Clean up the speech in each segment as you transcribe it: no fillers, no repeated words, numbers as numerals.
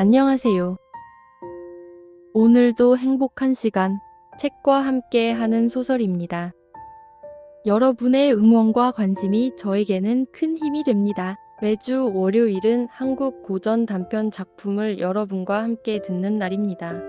안녕하세요. 오늘도 행복한 시간, 책과 함께 하는 소설입니다. 여러분의 응원과 관심이 저에게는 큰 힘이 됩니다. 매주 월요일은 한국 고전 단편 작품을 여러분과 함께 듣는 날입니다.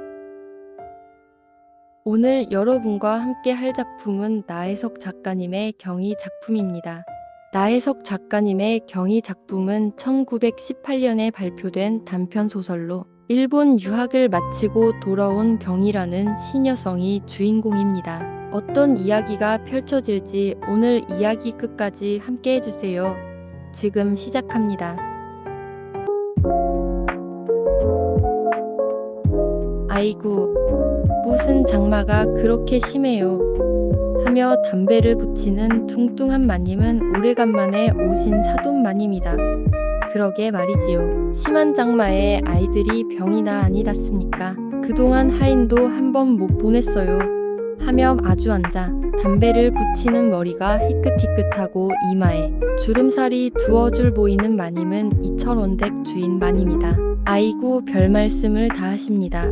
오늘 여러분과 함께 할 작품은 나혜석 작가님의 경이 작품입니다. 나혜석 작가님의 경이 작품은 1918년에 발표된 단편 소설로 일본 유학을 마치고 돌아온 경이라는 시녀성이 주인공입니다. 어떤 이야기가 펼쳐질지 오늘 이야기 끝까지 함께 해주세요. 지금 시작합니다. 아이고, 무슨 장마가 그렇게 심해요. 하며 담배를 붙이는 뚱뚱한 마님은 오래간만에 오신 사돈 마님이다. 그러게 말이지요. 심한 장마에 아이들이 병이나 아니das습니까? 그동안 하인도 한 번 못 보냈어요. 하며 마주 앉아 담배를 붙이는 머리가 희끗희끗하고 이마에 주름살이 두어 줄 보이는 마님은 이철원댁 주인 마님이다. 아이고 별 말씀을 다 하십니다.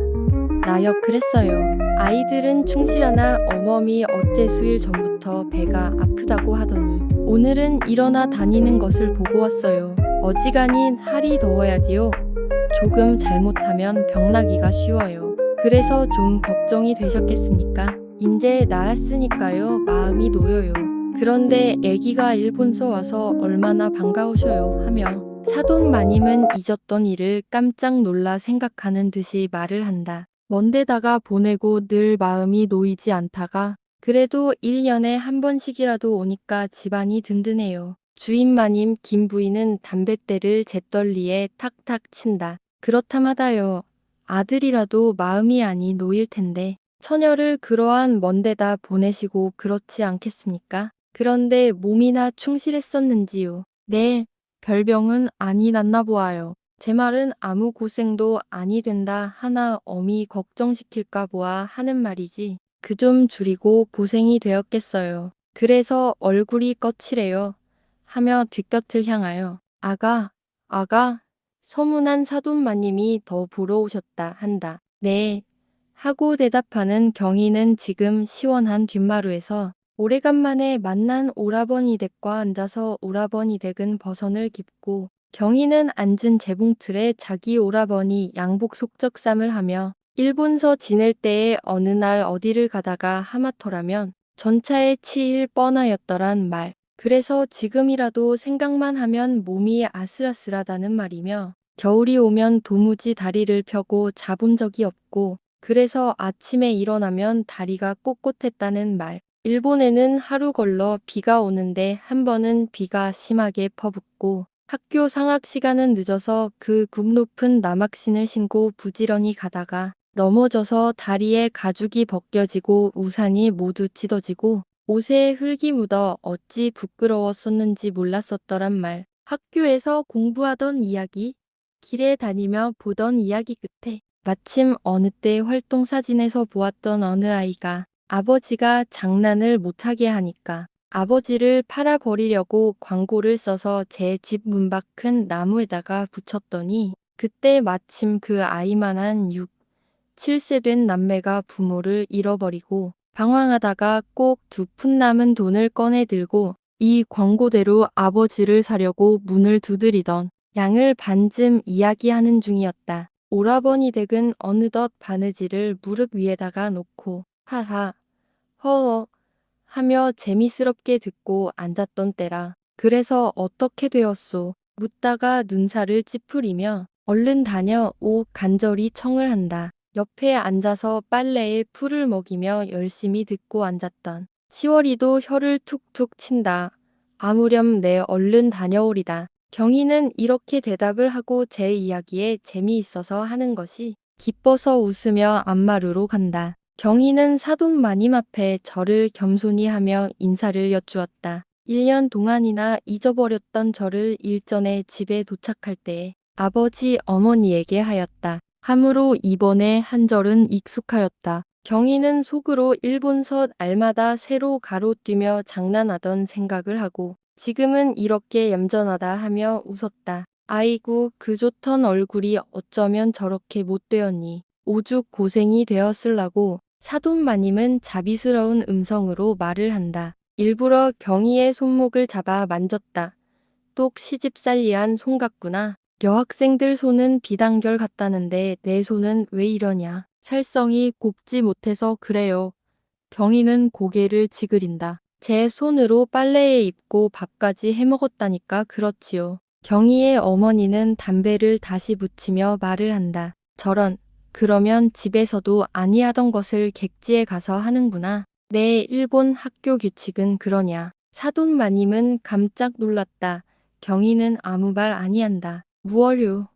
나역 그랬어요. 아이들은 충실하나 어멈이 어째 수일 전부터 배가 아프다고 하더니 오늘은 일어나 다니는 것을 보고 왔어요. 어지간히 할이 더워야지요. 조금 잘못하면 병나기가 쉬워요. 그래서 좀 걱정이 되셨겠습니까? 인제 나았으니까요. 마음이 놓여요. 그런데 애기가 일본서 와서 얼마나 반가우셔요 하며 사돈 마님은 잊었던 일을 깜짝 놀라 생각하는 듯이 말을 한다. 먼데다가 보내고 늘 마음이 놓이지 않다가 그래도 1년에 한 번씩이라도 오니까 집안이 든든해요. 주인 마님 김 부인은 담뱃대를 잿덜리에 탁탁 친다. 그렇다마다요. 아들이라도 마음이 아니 놓일 텐데 처녀를 그러한 먼데다 보내시고 그렇지 않겠습니까? 그런데 몸이나 충실했었는지요. 네, 별병은 아니 났나 보아요. 제 말은 아무 고생도 아니 된다 하나 어미 걱정시킬까 보아 하는 말이지. 그 좀 줄이고 고생이 되었겠어요. 그래서 얼굴이 거칠해요. 하며 뒷곁을 향하여 아가, 아가, 서문한 사돈마님이 더 보러 오셨다 한다. 네. 하고 대답하는 경희는 지금 시원한 뒷마루에서 오래간만에 만난 오라버니 댁과 앉아서 오라버니 댁은 버선을 깁고 경희는 앉은 재봉틀에 자기 오라버니 양복 속적삼을 하며 일본서 지낼 때에 어느 날 어디를 가다가 하마터라면 전차에 치일 뻔하였더란 말. 그래서 지금이라도 생각만 하면 몸이 아슬아슬하다는 말이며 겨울이 오면 도무지 다리를 펴고 자본 적이 없고 그래서 아침에 일어나면 다리가 꼿꼿했다는 말. 일본에는 하루 걸러 비가 오는데 한 번은 비가 심하게 퍼붓고 학교 상학 시간은 늦어서 그 굽 높은 나막신을 신고 부지런히 가다가 넘어져서 다리에 가죽이 벗겨지고 우산이 모두 찢어지고 옷에 흙이 묻어 어찌 부끄러웠었는지 몰랐었더란 말. 학교에서 공부하던 이야기, 길에 다니며 보던 이야기 끝에 마침 어느 때 활동사진에서 보았던 어느 아이가 아버지가 장난을 못하게 하니까 아버지를 팔아버리려고 광고를 써서 제 집 문 밖 큰 나무에다가 붙였더니 그때 마침 그 아이만한 6, 7세 된 남매가 부모를 잃어버리고 방황하다가 꼭 2푼 남은 돈을 꺼내 들고 이 광고대로 아버지를 사려고 문을 두드리던 양을 반쯤 이야기하는 중이었다. 오라버니 댁은 어느덧 바느질을 무릎 위에다가 놓고 하하, 허허 하며 재미스럽게 듣고 앉았던 때라. 그래서 어떻게 되었소? 묻다가 눈살을 찌푸리며 얼른 다녀 오 간절히 청을 한다. 옆에 앉아서 빨래에 풀을 먹이며 열심히 듣고 앉았던 시월이도 혀를 툭툭 친다. 아무렴 내 얼른 다녀오리다. 경희는 이렇게 대답을 하고 제 이야기에 재미있어서 하는 것이 기뻐서 웃으며 안마루로 간다. 경희는 사돈 마님 앞에 절을 겸손히 하며 인사를 여쭈었다. 1년 동안이나 잊어버렸던 절을 일전에 집에 도착할 때에 아버지 어머니에게 하였다. 함으로 이번에 한 절은 익숙하였다. 경희는 속으로 일본서 알마다 새로 가로뛰며 장난하던 생각을 하고 지금은 이렇게 얌전하다 하며 웃었다. 아이고 그 좋던 얼굴이 어쩌면 저렇게 못되었니. 오죽 고생이 되었을라고. 사돈마님은 자비스러운 음성으로 말을 한다. 일부러 경희의 손목을 잡아 만졌다. 똑 시집살이한 손 같구나. 여학생들 손은 비단결 같다는데 내 손은 왜 이러냐. 살성이 곱지 못해서 그래요. 경희는 고개를 지그린다. 제 손으로 빨래에 입고 밥까지 해먹었다니까 그렇지요. 경희의 어머니는 담배를 다시 붙이며 말을 한다. 저런, 그러면 집에서도 아니하던 것을 객지에 가서 하는구나. 내 일본 학교 규칙은 그러냐. 사돈마님은 깜짝 놀랐다. 경희는 아무 말 아니한다. 무얼요?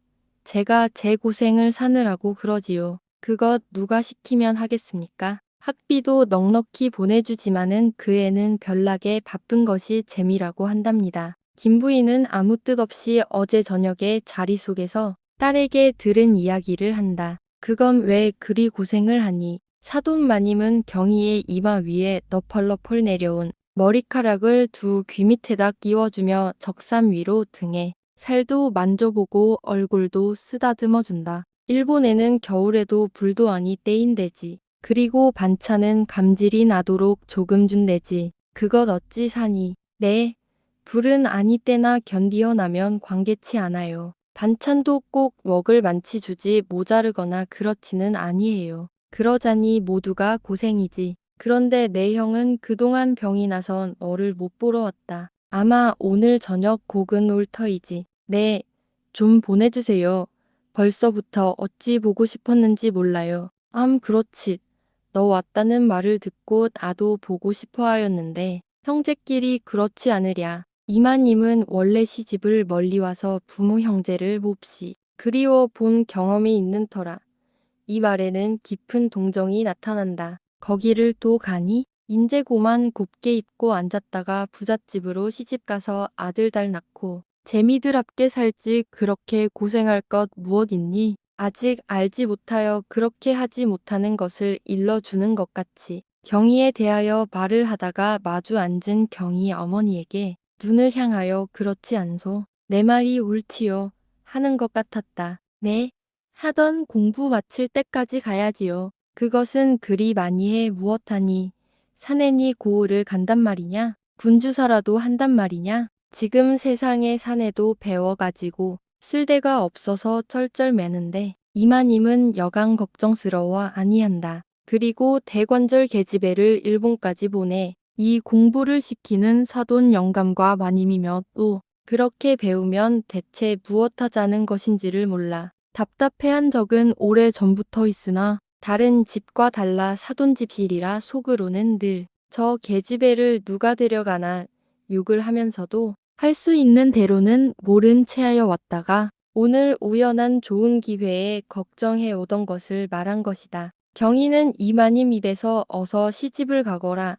제가 제 고생을 사느라고 그러지요. 그것 누가 시키면 하겠습니까? 학비도 넉넉히 보내주지만은 그 애는 별나게 바쁜 것이 재미라고 한답니다. 김 부인은 아무 뜻 없이 어제 저녁에 자리 속에서 딸에게 들은 이야기를 한다. 그건 왜 그리 고생을 하니? 사돈마님은 경희의 이마 위에 너펄너펄 내려온 머리카락을 두 귀 밑에다 끼워주며 적삼 위로 등에 살도 만져보고 얼굴도 쓰다듬어준다. 일본에는 겨울에도 불도 아니 때인대지. 그리고 반찬은 감질이 나도록 조금 준대지. 그것 어찌 사니? 네. 불은 아니 때나 견디어 나면 관계치 않아요. 반찬도 꼭 먹을 만치 주지 모자르거나 그렇지는 아니에요. 그러자니 모두가 고생이지. 그런데 내 형은 그동안 병이 나서 너를 못 보러 왔다. 아마 오늘 저녁 곡은 올 터이지. 네. 좀 보내주세요. 벌써부터 어찌 보고 싶었는지 몰라요. 그렇지. 너 왔다는 말을 듣고 나도 보고 싶어 하였는데 형제끼리 그렇지 않으랴. 이마님은 원래 시집을 멀리 와서 부모 형제를 몹시 그리워 본 경험이 있는 터라. 이 말에는 깊은 동정이 나타난다. 거기를 또 가니? 인제고만 곱게 입고 앉았다가 부잣집으로 시집가서 아들 딸 낳고 재미들합게 살지 그렇게 고생할 것 무엇 있니? 아직 알지 못하여 그렇게 하지 못하는 것을 일러주는 것 같이 경희에 대하여 말을 하다가 마주 앉은 경희 어머니에게 눈을 향하여 그렇지 않소. 내 말이 옳지요. 하는 것 같았다. 네. 하던 공부 마칠 때까지 가야지요. 그것은 그리 많이 해 무엇하니. 사내니 고을을 간단 말이냐? 군주사라도 한단 말이냐? 지금 세상에 사내도 배워가지고 쓸데가 없어서 쩔쩔매는데 이마님은 여간 걱정스러워 아니한다. 그리고 대관절 계집애를 일본까지 보내 이 공부를 시키는 사돈 영감과 마님이며 또 그렇게 배우면 대체 무엇하자는 것인지를 몰라. 답답해한 적은 오래 전부터 있으나 다른 집과 달라 사돈집이라 속으로는 늘 저 계집애를 누가 데려가나 욕을 하면서도 할 수 있는 대로는 모른 체하여 왔다가 오늘 우연한 좋은 기회에 걱정해 오던 것을 말한 것이다. 경희는 이마님 입에서 어서 시집을 가거라.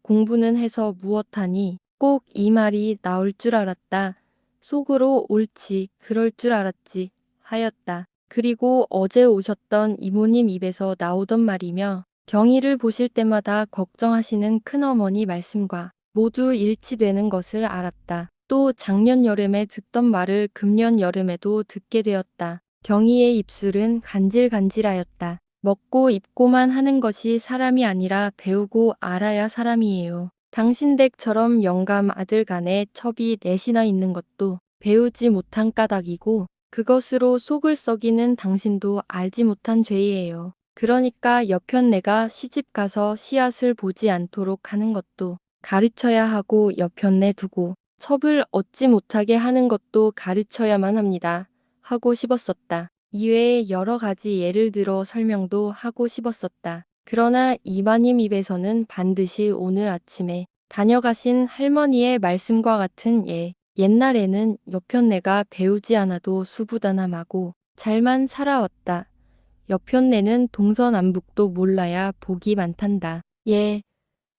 공부는 해서 무엇하니? 꼭 이 말이 나올 줄 알았다. 속으로 옳지, 그럴 줄 알았지 하였다. 그리고 어제 오셨던 이모님 입에서 나오던 말이며 경희를 보실 때마다 걱정하시는 큰어머니 말씀과 모두 일치되는 것을 알았다. 또 작년 여름에 듣던 말을 금년 여름에도 듣게 되었다. 경희의 입술은 간질간질하였다. 먹고 입고만 하는 것이 사람이 아니라 배우고 알아야 사람이에요. 당신 댁처럼 영감 아들 간에 첩이 넷이나 있는 것도 배우지 못한 까닭이고 그것으로 속을 썩이는 당신도 알지 못한 죄예요. 그러니까 여편네가 시집가서 씨앗을 보지 않도록 하는 것도 가르쳐야 하고 여편네 두고 첩을 얻지 못하게 하는 것도 가르쳐야만 합니다. 하고 싶었었다. 이외에 여러 가지 예를 들어 설명도 하고 싶었었다. 그러나 이마님 입에서는 반드시 오늘 아침에 다녀가신 할머니의 말씀과 같은 옛날에는 여편네가 배우지 않아도 수부단함하고 잘만 살아왔다. 여편네는 동서남북도 몰라야 복이 많단다.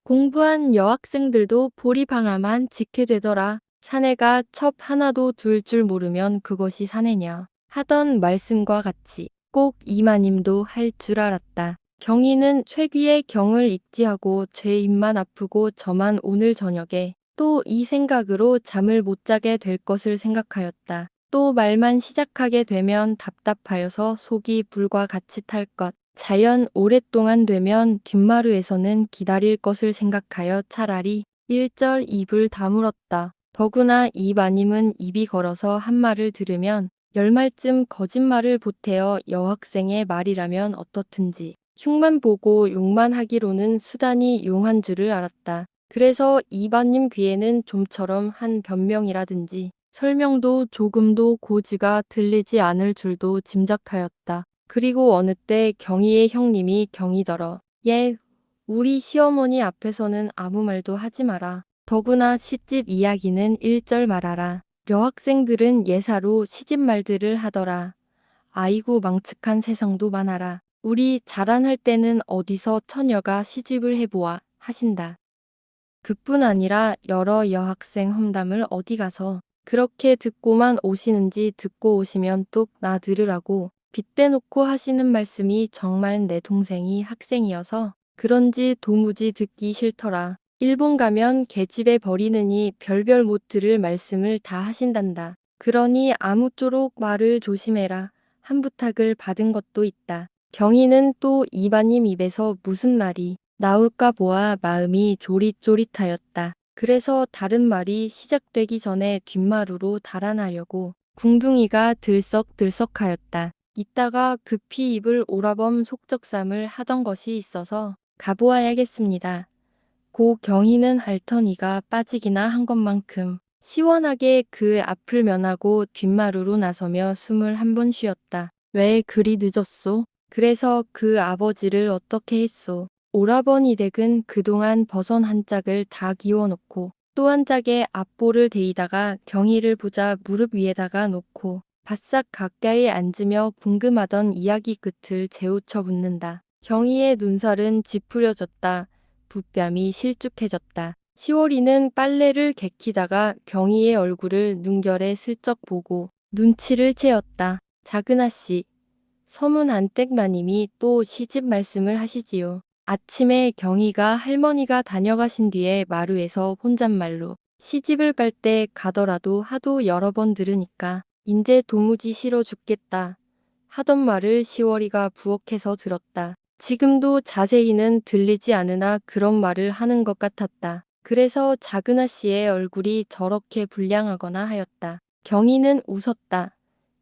공부한 여학생들도 보리방아만 지게 되더라. 사내가 첩 하나도 둘 줄 모르면 그것이 사내냐. 하던 말씀과 같이 꼭 이마님도 할 줄 알았다. 경희는 최귀의 경을 익지하고 제 입만 아프고 저만 오늘 저녁에 또 이 생각으로 잠을 못 자게 될 것을 생각하였다. 또 말만 시작하게 되면 답답하여서 속이 불과 같이 탈 것. 자연 오랫동안 되면 뒷마루에서는 기다릴 것을 생각하여 차라리 1절 입을 다물었다. 더구나 이 마님은 입이 걸어서 한 말을 들으면 10말쯤 거짓말을 보태어 여학생의 말이라면 어떻든지 흉만 보고 욕만 하기로는 수단이 용한 줄을 알았다. 그래서 이반님 귀에는 좀처럼 한 변명이라든지 설명도 조금도 고지가 들리지 않을 줄도 짐작하였다. 그리고 어느 때 경희의 형님이 경희더러 예, 우리 시어머니 앞에서는 아무 말도 하지 마라. 더구나 시집 이야기는 1절 말하라. 여학생들은 예사로 시집 말들을 하더라. 아이고 망측한 세상도 많아라. 우리 자란할 때는 어디서 처녀가 시집을 해보아 하신다. 그뿐 아니라 여러 여학생 험담을 어디 가서 그렇게 듣고만 오시는지 듣고 오시면 뚝 나 들으라고 빗대놓고 하시는 말씀이 정말 내 동생이 학생이어서 그런지 도무지 듣기 싫더라. 일본 가면 계집애 버리느니 별별 못 들을 말씀을 다 하신단다. 그러니 아무쪼록 말을 조심해라. 한 부탁을 받은 것도 있다. 경희는 또 이반님 입에서 무슨 말이 나올까 보아 마음이 조릿조릿하였다. 그래서 다른 말이 시작되기 전에 뒷마루로 달아나려고 궁둥이가 들썩들썩하였다. 이따가 급히 입을 오라범 속적삼을 하던 것이 있어서 가보아야겠습니다. 고 경희는 앓더니가 빠지기나 한 것만큼 시원하게 그 앞을 면하고 뒷마루로 나서며 숨을 한 번 쉬었다. 왜 그리 늦었소? 그래서 그 아버지를 어떻게 했소? 오라버니 댁은 그동안 버선 한 짝을 다 기워놓고 또 한 짝에 앞볼을 대이다가 경희를 보자 무릎 위에다가 놓고 바싹 가까이 앉으며 궁금하던 이야기 끝을 재우쳐 묻는다. 경희의 눈살은 찌푸려졌다. 붓뺨이 실쭉해졌다. 시월이는 빨래를 개키다가 경희의 얼굴을 눈결에 슬쩍 보고 눈치를 채었다. 작은아 씨, 서문 안댁마님이 또 시집 말씀을 하시지요. 아침에 경희가 할머니가 다녀가신 뒤에 마루에서 혼잣말로 시집을 갈 때 가더라도 하도 여러 번 들으니까 인제 도무지 싫어 죽겠다 하던 말을 시월이가 부엌에서 들었다. 지금도 자세히는 들리지 않으나 그런 말을 하는 것 같았다. 그래서 작은아 씨의 얼굴이 저렇게 불량하거나 하였다. 경희는 웃었다.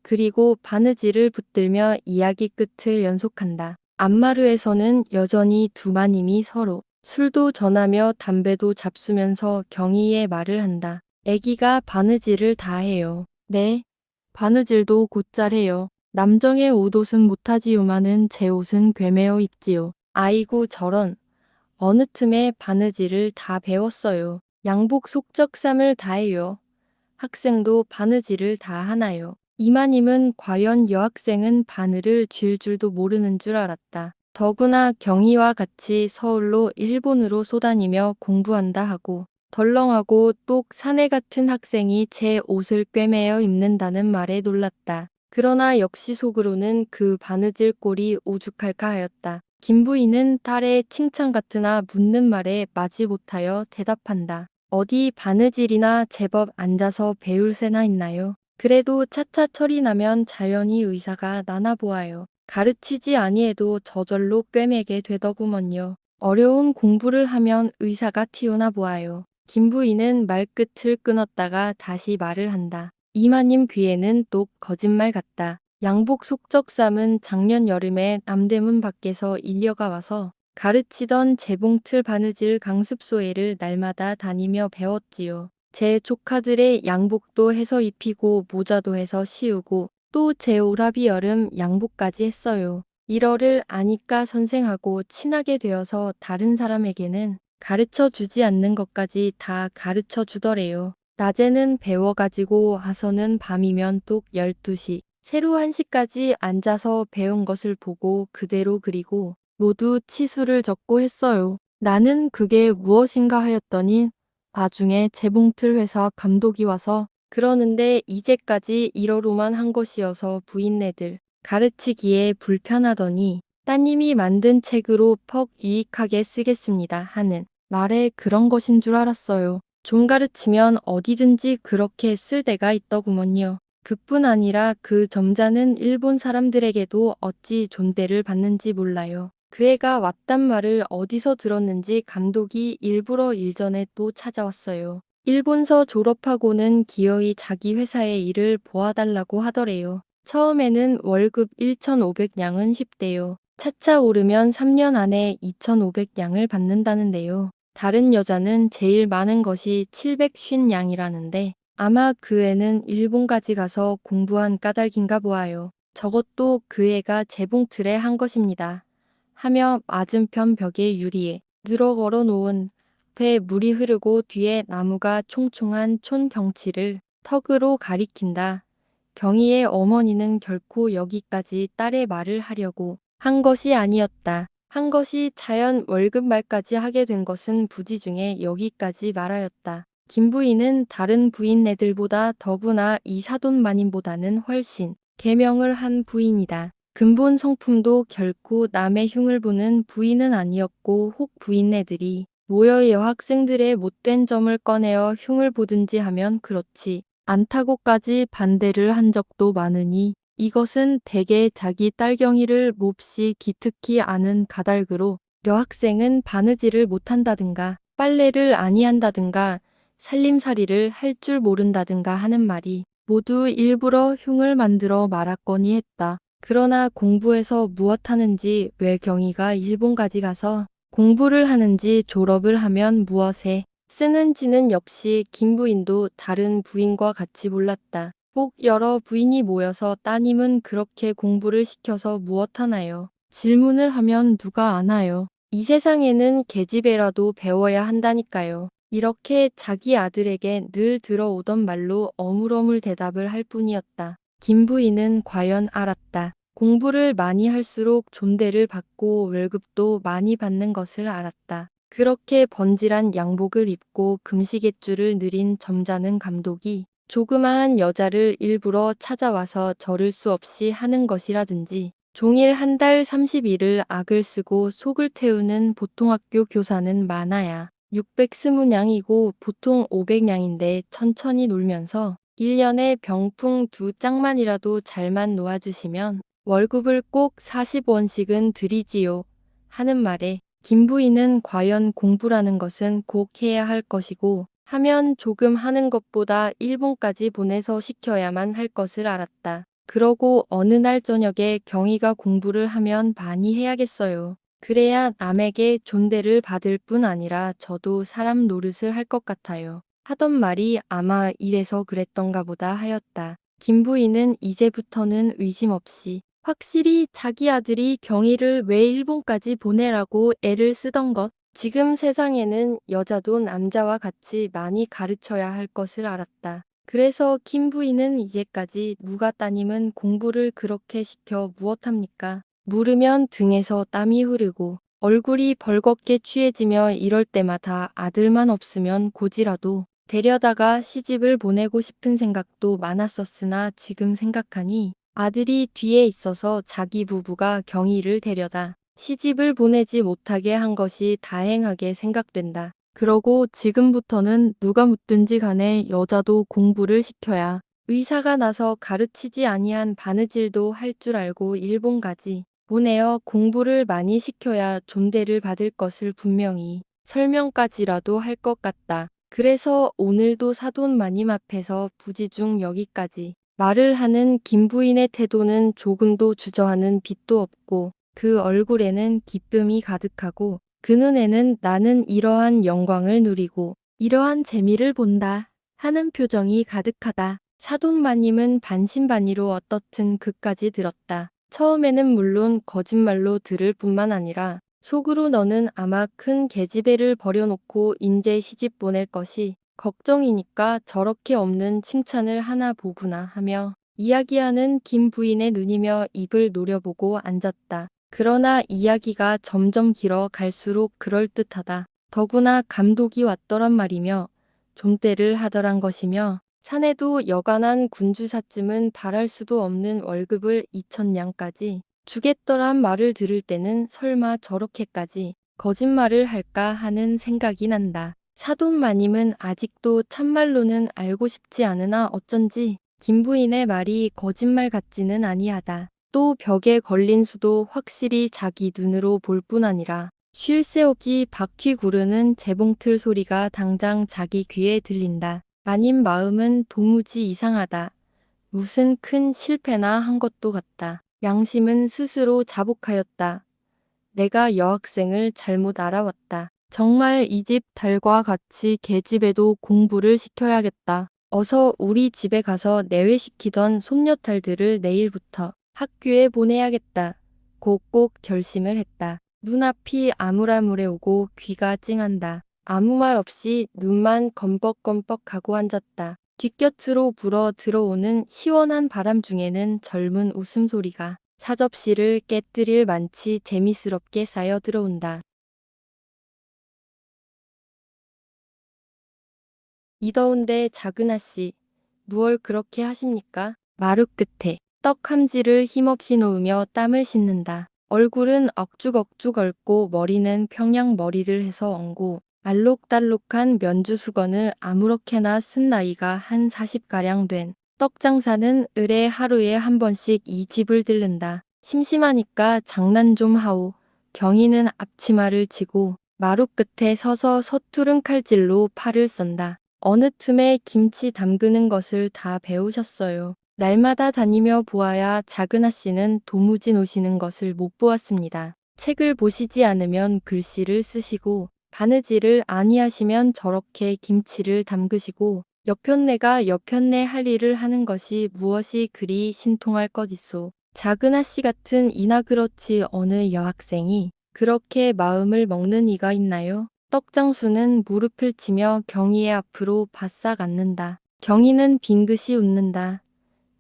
그리고 바느질을 붙들며 이야기 끝을 연속한다. 안마루에서는 여전히 두 마님이 서로 술도 전하며 담배도 잡수면서 경희의 말을 한다. 애기가 바느질을 다 해요. 네, 바느질도 곧잘 해요. 남정의 옷옷은 못하지요마는 제 옷은 괴매어 입지요. 아이고 저런. 어느 틈에 바느질을 다 배웠어요. 양복 속적삼을 다 해요. 학생도 바느질을 다 하나요? 이마님은 과연 여학생은 바늘을 쥘 줄도 모르는 줄 알았다. 더구나 경희와 같이 서울로 일본으로 쏘다니며 공부한다 하고 덜렁하고 똑 사내 같은 학생이 제 옷을 꿰매어 입는다는 말에 놀랐다. 그러나 역시 속으로는 그 바느질 꼴이 오죽할까 하였다. 김 부인은 딸의 칭찬 같으나 묻는 말에 마지못하여 대답한다. 어디 바느질이나 제법 앉아서 배울 새나 있나요? 그래도 차차 철이 나면 자연히 의사가 나나 보아요. 가르치지 아니해도 저절로 꿰매게 되더구먼요. 어려운 공부를 하면 의사가 튀어나 보아요. 김 부인은 말끝을 끊었다가 다시 말을 한다. 이마님 귀에는 똑 거짓말 같다. 양복 속적삼은 작년 여름에 남대문 밖에서 인려가 와서 가르치던 재봉틀 바느질 강습소에를 날마다 다니며 배웠지요. 제 조카들의 양복도 해서 입히고 모자도 해서 씌우고 또 제 오라비 여름 양복까지 했어요. 일어를 아니까 선생하고 친하게 되어서 다른 사람에게는 가르쳐 주지 않는 것까지 다 가르쳐 주더래요. 낮에는 배워가지고 와서는 밤이면 똑 12시, 새로 1시까지 앉아서 배운 것을 보고 그대로 그리고 모두 치수를 적고 했어요. 나는 그게 무엇인가 하였더니 나중에 재봉틀 회사 감독이 와서 그러는데 이제까지 1어로만 한 것이어서 부인네들 가르치기에 불편하더니 따님이 만든 책으로 퍽 유익하게 쓰겠습니다 하는 말에 그런 것인 줄 알았어요. 좀 가르치면 어디든지 그렇게 쓸 데가 있더구먼요. 그뿐 아니라 그 점자는 일본 사람들에게도 어찌 존대를 받는지 몰라요. 그 애가 왔단 말을 어디서 들었는지 감독이 일부러 일전에 또 찾아왔어요. 일본서 졸업하고는 기어이 자기 회사의 일을 보아달라고 하더래요. 처음에는 월급 1,500냥은 쉽대요. 차차 오르면 3년 안에 2,500냥을 받는다는데요. 다른 여자는 제일 많은 것이 750냥이라는데 아마 그 애는 일본까지 가서 공부한 까닭인가 보아요. 저것도 그 애가 재봉틀에 한 것입니다. 하며 맞은편 벽에 유리에 늘어 걸어 놓은 배 물이 흐르고 뒤에 나무가 총총한 촌경치를 턱으로 가리킨다. 경희의 어머니는 결코 여기까지 딸의 말을 하려고 한 것이 아니었다. 한 것이 자연 월급 말까지 하게 된 것은 부지 중에 여기까지 말하였다. 김 부인은 다른 부인네들보다 더구나 이 사돈 마님보다는 훨씬 계명을 한 부인이다. 근본 성품도 결코 남의 흉을 보는 부인은 아니었고 혹 부인네들이 모여 여학생들의 못된 점을 꺼내어 흉을 보든지 하면 그렇지 않다고까지 반대를 한 적도 많으니 이것은 대개 자기 딸 경희를 몹시 기특히 아는 가달그로 여학생은 바느질을 못한다든가 빨래를 아니한다든가 살림살이를 할 줄 모른다든가 하는 말이 모두 일부러 흉을 만들어 말았거니 했다. 그러나 공부해서 무엇하는지 왜 경희가 일본까지 가서 공부를 하는지 졸업을 하면 무엇에 쓰는지는 역시 김 부인도 다른 부인과 같이 몰랐다. 꼭 여러 부인이 모여서 따님은 그렇게 공부를 시켜서 무엇하나요? 질문을 하면 누가 아나요? 이 세상에는 계집애라도 배워야 한다니까요. 이렇게 자기 아들에게 늘 들어오던 말로 어물어물 대답을 할 뿐이었다. 김 부인은 과연 알았다. 공부를 많이 할수록 존대를 받고 월급도 많이 받는 것을 알았다. 그렇게 번질한 양복을 입고 금시갯줄을 느린 점잖은 감독이 조그마한 여자를 일부러 찾아와서 저를 수 없이 하는 것이라든지 종일 한 달 30일을 악을 쓰고 속을 태우는 보통학교 교사는 많아야 620냥이고 보통 500냥인데 천천히 놀면서 1년에 병풍 2짝만이라도 잘만 놓아주시면 월급을 꼭 40원씩은 드리지요. 하는 말에 김 부인은 과연 공부라는 것은 꼭 해야 할 것이고 하면 조금 하는 것보다 일본까지 보내서 시켜야만 할 것을 알았다. 그러고 어느 날 저녁에 경희가 공부를 하면 많이 해야겠어요. 그래야 남에게 존대를 받을 뿐 아니라 저도 사람 노릇을 할 것 같아요. 하던 말이 아마 이래서 그랬던가 보다 하였다. 김 부인은 이제부터는 의심 없이 확실히 자기 아들이 경희를 왜 일본까지 보내라고 애를 쓰던 것, 지금 세상에는 여자도 남자와 같이 많이 가르쳐야 할 것을 알았다. 그래서 김 부인은 이제까지 누가 따님은 공부를 그렇게 시켜 무엇합니까? 물으면 등에서 땀이 흐르고 얼굴이 벌겋게 취해지며 이럴 때마다 아들만 없으면 고지라도 데려다가 시집을 보내고 싶은 생각도 많았었으나 지금 생각하니 아들이 뒤에 있어서 자기 부부가 경희를 데려다 시집을 보내지 못하게 한 것이 다행하게 생각된다. 그러고 지금부터는 누가 묻든지 간에 여자도 공부를 시켜야 의사가 나서 가르치지 아니한 바느질도 할 줄 알고 일본 가지. 보내어 공부를 많이 시켜야 존대를 받을 것을 분명히 설명까지라도 할 것 같다. 그래서 오늘도 사돈 마님 앞에서 부지중 여기까지 말을 하는 김 부인의 태도는 조금도 주저하는 빛도 없고 그 얼굴에는 기쁨이 가득하고 그 눈에는 나는 이러한 영광을 누리고 이러한 재미를 본다 하는 표정이 가득하다. 사돈 마님은 반신반의로 어떻든 그까지 들었다. 처음에는 물론 거짓말로 들을 뿐만 아니라 속으로 너는 아마 큰 계집애를 버려놓고 인제 시집 보낼 것이 걱정이니까 저렇게 없는 칭찬을 하나 보구나 하며 이야기하는 김 부인의 눈이며 입을 노려보고 앉았다. 그러나 이야기가 점점 길어 갈수록 그럴듯하다. 더구나 감독이 왔더란 말이며 존대를 하더란 것이며 사내도 여간한 군주사쯤은 바랄 수도 없는 월급을 2,000냥까지 주겠더란 말을 들을 때는 설마 저렇게까지 거짓말을 할까 하는 생각이 난다. 사돈 마님은 아직도 참말로는 알고 싶지 않으나 어쩐지 김 부인의 말이 거짓말 같지는 아니하다. 또 벽에 걸린 수도 확실히 자기 눈으로 볼 뿐 아니라 쉴 새 없이 바퀴 구르는 재봉틀 소리가 당장 자기 귀에 들린다. 마님 마음은 도무지 이상하다. 무슨 큰 실패나 한 것도 같다. 양심은 스스로 자복하였다. 내가 여학생을 잘못 알아왔다. 정말 이 집 달과 같이 계집애도 공부를 시켜야겠다. 어서 우리 집에 가서 내외시키던 손녀딸들을 내일부터 학교에 보내야겠다. 꼭꼭 결심을 했다. 눈앞이 아물아물해오고 귀가 찡한다. 아무 말 없이 눈만 검뻑검뻑하고 앉았다. 뒷곁으로 불어 들어오는 시원한 바람 중에는 젊은 웃음소리가 사접시를 깨뜨릴 만치 재미스럽게 쌓여 들어온다. 이 더운데 작은 아씨, 무얼 그렇게 하십니까? 마루 끝에 떡 함지를 힘없이 놓으며 땀을 씻는다. 얼굴은 억죽억죽 얽고 머리는 평양머리를 해서 엉고 알록달록한 면주 수건을 아무렇게나 쓴 나이가 한 40가량 된 떡장사는 을에 하루에 한 번씩 이 집을 들른다. 심심하니까 장난 좀 하오. 경희는 앞치마를 치고 마루 끝에 서서 서투른 칼질로 팔을 썬다. 어느 틈에 김치 담그는 것을 다 배우셨어요. 날마다 다니며 보아야 작은 아씨는 도무지 노시는 것을 못 보았습니다. 책을 보시지 않으면 글씨를 쓰시고 바느질을 아니하시면 저렇게 김치를 담그시고 여편네가 여편네 할 일을 하는 것이 무엇이 그리 신통할 것이소. 작은 아씨 같은 이나 그렇지 어느 여학생이 그렇게 마음을 먹는 이가 있나요? 떡장수는 무릎을 치며 경희의 앞으로 바싹 앉는다. 경희는 빙긋이 웃는다.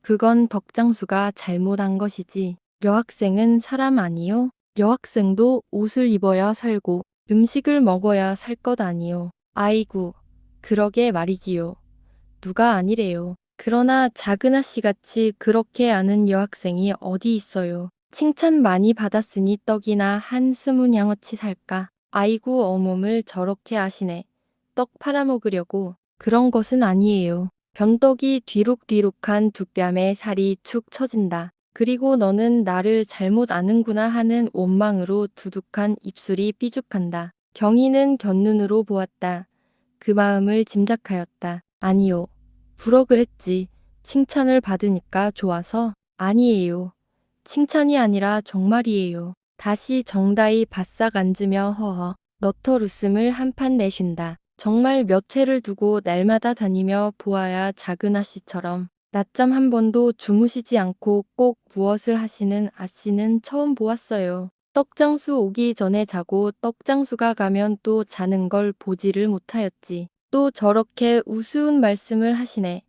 그건 덕장수가 잘못한 것이지. 여학생은 사람 아니요? 여학생도 옷을 입어야 살고 음식을 먹어야 살 것 아니요. 아이구, 그러게 말이지요. 누가 아니래요. 그러나 작은 아씨같이 그렇게 아는 여학생이 어디 있어요. 칭찬 많이 받았으니 떡이나 한 스문 양어치 살까. 아이고 어멈을 저렇게 아시네. 떡 팔아먹으려고. 그런 것은 아니에요. 변덕이 뒤룩뒤룩한 두 뺨에 살이 축 처진다. 그리고 너는 나를 잘못 아는구나 하는 원망으로 두둑한 입술이 삐죽한다. 경희는 곁눈으로 보았다. 그 마음을 짐작하였다. 아니요. 부러 그랬지. 칭찬을 받으니까 좋아서. 아니에요. 칭찬이 아니라 정말이에요. 다시 정다이 바싹 앉으며 허허 너털 웃음을 한판 내쉰다. 정말 몇 해를 두고 날마다 다니며 보아야 작은 아씨처럼 낮잠 한 번도 주무시지 않고 꼭 무엇을 하시는 아씨는 처음 보았어요. 떡장수 오기 전에 자고 떡장수가 가면 또 자는 걸 보지를 못하였지. 또 저렇게 우스운 말씀을 하시네.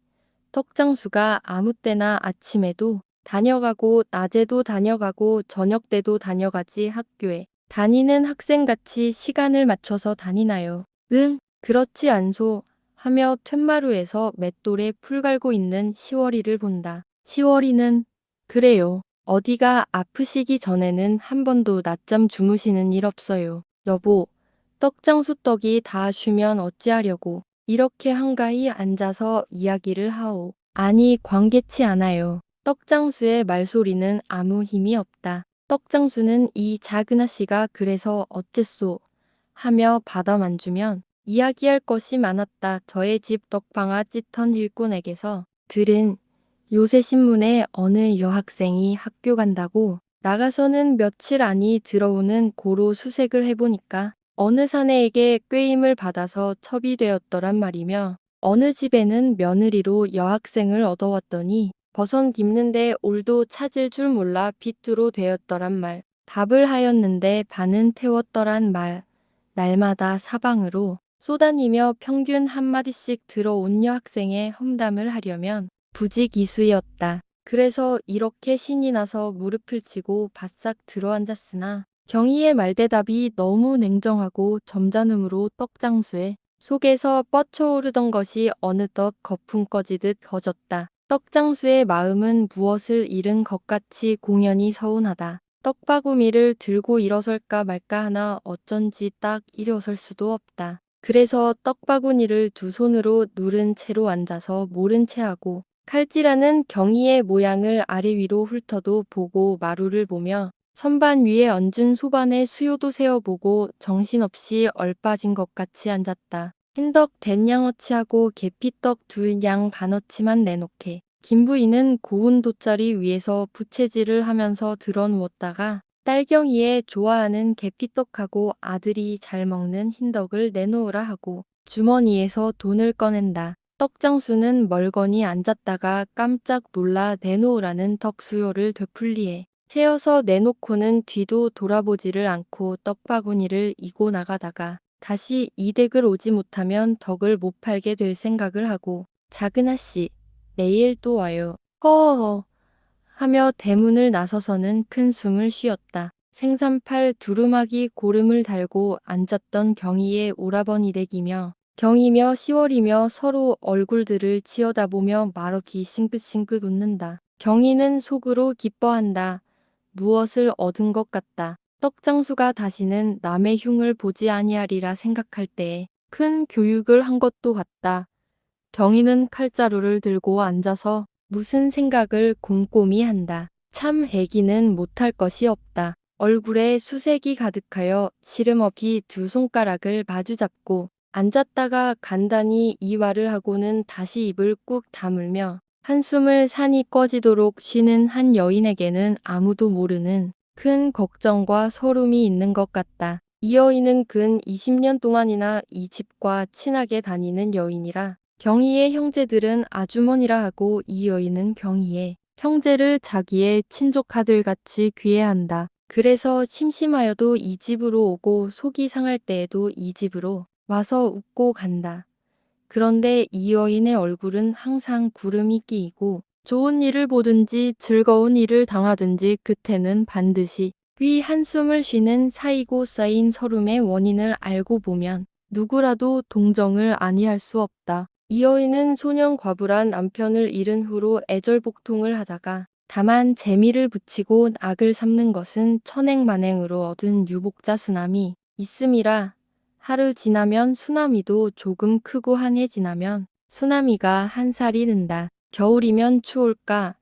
떡장수가 아무 때나 아침에도 다녀가고 낮에도 다녀가고 저녁 때도 다녀가지 학교에 다니는 학생같이 시간을 맞춰서 다니나요? 응, 그렇지 않소. 하며 툇마루에서 맷돌에 풀 갈고 있는 시월이를 본다. 시월이는 그래요. 어디가 아프시기 전에는 한 번도 낮잠 주무시는 일 없어요. 여보, 떡장수 떡이 다 쉬면 어찌하려고 이렇게 한가히 앉아서 이야기를 하오. 아니 광개치 않아요. 떡장수의 말소리는 아무 힘이 없다. 떡장수는 이 작은 아씨가 그래서 어째소 하며 받아만 주면 이야기할 것이 많았다. 저의 집 떡방아 찌턴 일꾼에게서 들은 요새 신문에 어느 여학생이 학교 간다고 나가서는 며칠 안이 들어오는 고로 수색을 해보니까 어느 사내에게 꾀임을 받아서 첩이 되었더란 말이며 어느 집에는 며느리로 여학생을 얻어왔더니 버선 깁는데 올도 찾을 줄 몰라 빗두로 되었더란 말. 밥을 하였는데 반은 태웠더란 말. 날마다 사방으로 쏘다니며 평균 한마디씩 들어온 여학생의 험담을 하려면 부지기수였다. 그래서 이렇게 신이 나서 무릎을 치고 바싹 들어앉았으나 경희의 말대답이 너무 냉정하고 점잖음으로 떡장수의 속에서 뻗쳐오르던 것이 어느덧 거품 꺼지듯 거졌다. 떡장수의 마음은 무엇을 잃은 것 같이 공연히 서운하다. 떡바구미를 들고 일어설까 말까 하나 어쩐지 딱 일어설 수도 없다. 그래서 떡바구니를 두 손으로 누른 채로 앉아서 모른 채 하고 칼질하는 경희의 모양을 아래 위로 훑어도 보고 마루를 보며 선반 위에 얹은 소반의 수요도 세어보고 정신없이 얼빠진 것 같이 앉았다. 흰떡 된양어치하고 계피떡 두 양 반어치만 내놓게. 김부인은 고운 돗자리 위에서 부채질을 하면서 들어누웠다가 딸경이의 좋아하는 계피떡하고 아들이 잘 먹는 흰떡을 내놓으라 하고 주머니에서 돈을 꺼낸다. 떡장수는 멀거니 앉았다가 깜짝 놀라 내놓으라는 덕수요를 되풀이해 세어서 내놓고는 뒤도 돌아보지를 않고 떡바구니를 이고 나가다가 다시 이 댁을 오지 못하면 덕을 못 팔게 될 생각을 하고 작은 아씨 내일 또 와요. 허허허 하며 대문을 나서서는 큰 숨을 쉬었다. 생산팔 두루마기 고름을 달고 앉았던 경희의 오라버니 댁이며 경이며 시월이며 서로 얼굴들을 치어다보며 말없이 싱긋싱긋 웃는다. 경희는 속으로 기뻐한다. 무엇을 얻은 것 같다. 떡장수가 다시는 남의 흉을 보지 아니하리라 생각할 때에 큰 교육을 한 것도 같다. 경희는 칼자루를 들고 앉아서 무슨 생각을 곰곰이 한다. 참 애기는 못할 것이 없다. 얼굴에 수색이 가득하여 시름없이 두 손가락을 마주잡고 앉았다가 간단히 이와를 하고는 다시 입을 꾹 다물며 한숨을 산이 꺼지도록 쉬는 한 여인에게는 아무도 모르는 큰 걱정과 서름이 있는 것 같다. 이 여인은 근 20년 동안이나 이 집과 친하게 다니는 여인이라 경희의 형제들은 아주머니라 하고 이 여인은 경희의 형제를 자기의 친족아들같이 귀해한다. 그래서 심심하여도 이 집으로 오고 속이 상할 때에도 이 집으로 와서 웃고 간다. 그런데 이 여인의 얼굴은 항상 구름이 끼이고 좋은 일을 보든지 즐거운 일을 당하든지 끝에는 반드시 휘 한숨을 쉬는 사이고 쌓인 서름의 원인을 알고 보면 누구라도 동정을 아니할 수 없다. 이 여인은 소년 과부란 남편을 잃은 후로 애절복통을 하다가 다만 재미를 붙이고 악을 삼는 것은 천행만행으로 얻은 유복자 수남이 있음이라 하루 지나면 수나미도 조금 크고 한 해 지나면 수나미가 한 살이 는다. 겨울이면 추울까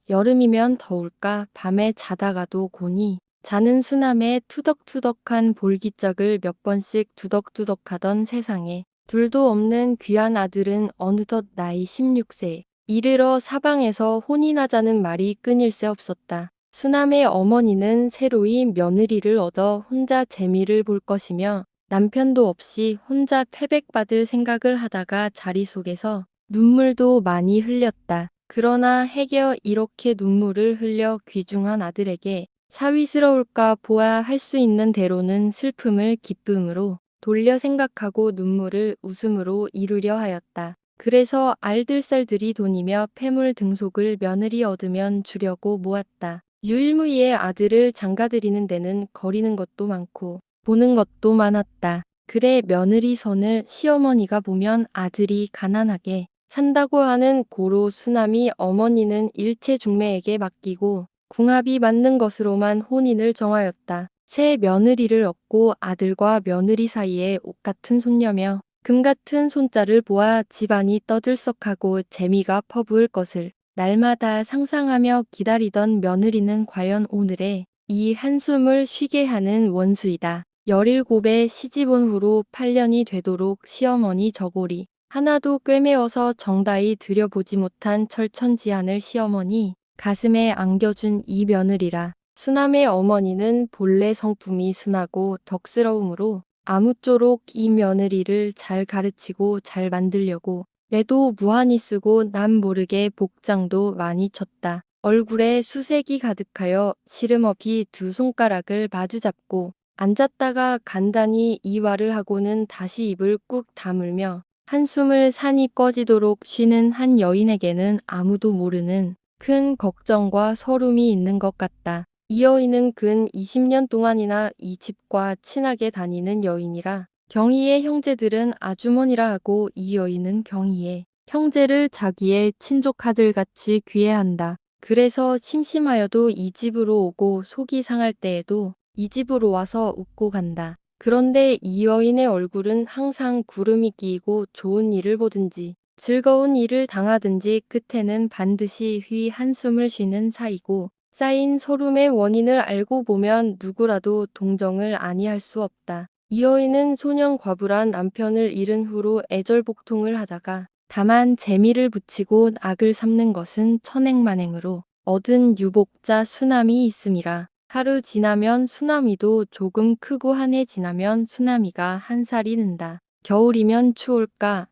여름이면 더울까 밤에 자다가도 고니 자는 수남의 투덕투덕한 볼기짝을 몇 번씩 투덕투덕하던 세상에 둘도 없는 귀한 아들은 어느덧 나이 16세 이르러 사방에서 혼이 나자는 말이 끊일 새 없었다. 수남의 어머니는 새로이 며느리를 얻어 혼자 재미를 볼 것이며 남편도 없이 혼자 태백받을 생각을 하다가 자리 속에서 눈물도 많이 흘렸다. 그러나 해겨 이렇게 눈물을 흘려 귀중한 아들에게 사위스러울까 보아 할 수 있는 대로는 슬픔을 기쁨으로 돌려 생각하고 눈물을 웃음으로 이루려 하였다. 그래서 알들살들이 돈이며 폐물 등속을 며느리 얻으면 주려고 모았다. 유일무이의 아들을 장가들이는 데는 거리는 것도 많고 보는 것도 많았다. 그래 며느리 선을 시어머니가 보면 아들이 가난하게 산다고 하는 고로 수남이 어머니는 일체 중매에게 맡기고 궁합이 맞는 것으로만 혼인을 정하였다. 새 며느리를 얻고 아들과 며느리 사이에 옷 같은 손녀며 금 같은 손자를 보아 집안이 떠들썩하고 재미가 퍼부을 것을 날마다 상상하며 기다리던 며느리는 과연 오늘의 이 한숨을 쉬게 하는 원수이다. 17에 시집온 후로 8년이 되도록 시어머니 저고리 하나도 꿰매어서 정다이 들여보지 못한 철천지안을 시어머니 가슴에 안겨준 이 며느리라. 수남의 어머니는 본래 성품이 순하고 덕스러움으로 아무쪼록 이 며느리를 잘 가르치고 잘 만들려고 매도 무한히 쓰고 남 모르게 복장도 많이 쳤다. 얼굴에 수색이 가득하여 시름없이 두 손가락을 마주잡고 앉았다가 간단히 이와를 하고는 다시 입을 꾹 다물며 한숨을 산이 꺼지도록 쉬는 한 여인에게는 아무도 모르는 큰 걱정과 서름이 있는 것 같다. 이 여인은 근 20년 동안이나 이 집과 친하게 다니는 여인이라 경희의 형제들은 아주머니라 하고 이 여인은 경희의 형제를 자기의 친족아들같이 귀해한다. 그래서 심심하여도 이 집으로 오고 속이 상할 때에도 이 집으로 와서 웃고 간다. 그런데 이 여인의 얼굴은 항상 구름이 끼이고 좋은 일을 보든지 즐거운 일을 당하든지 끝에는 반드시 한숨을 쉬는 사이고 쌓인 서름의 원인을 알고 보면 누구라도 동정을 아니할 수 없다. 이 여인은 소년 과부란 남편을 잃은 후로 애절복통을 하다가 다만 재미를 붙이고 악을 삼는 것은 천행만행으로 얻은 유복자 수남이 있음이라. 하루 지나면 수나미도 조금 크고 한 해 지나면 수나미가 한 살이 는다. 겨울이면 추울까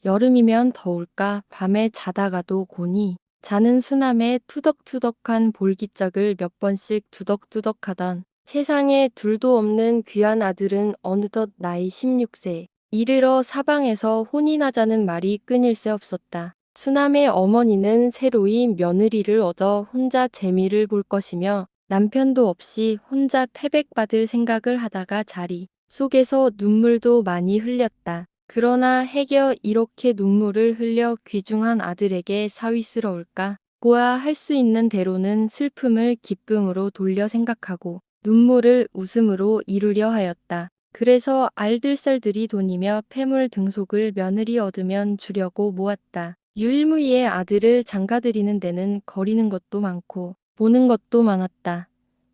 여름이면 더울까 밤에 자다가도 고니 자는 수남의 투덕투덕한 볼기짝을 몇 번씩 투덕투덕하던 세상에 둘도 없는 귀한 아들은 어느덧 나이 16세 이르러 사방에서 혼인하자는 말이 끊일 새 없었다. 수남의 어머니는 새로이 며느리를 얻어 혼자 재미를 볼 것이며 남편도 없이 혼자 패백받을 생각을 하다가 자리 속에서 눈물도 많이 흘렸다. 그러나 해겨 이렇게 눈물을 흘려 귀중한 아들에게 사위스러울까? 보아 할 수 있는 대로는 슬픔을 기쁨으로 돌려 생각하고 눈물을 웃음으로 이루려 하였다. 그래서 알들살들이 돈이며 폐물 등속을 며느리 얻으면 주려고 모았다. 유일무이의 아들을 장가들이는 데는 거리는 것도 많고 보는 것도 많았다.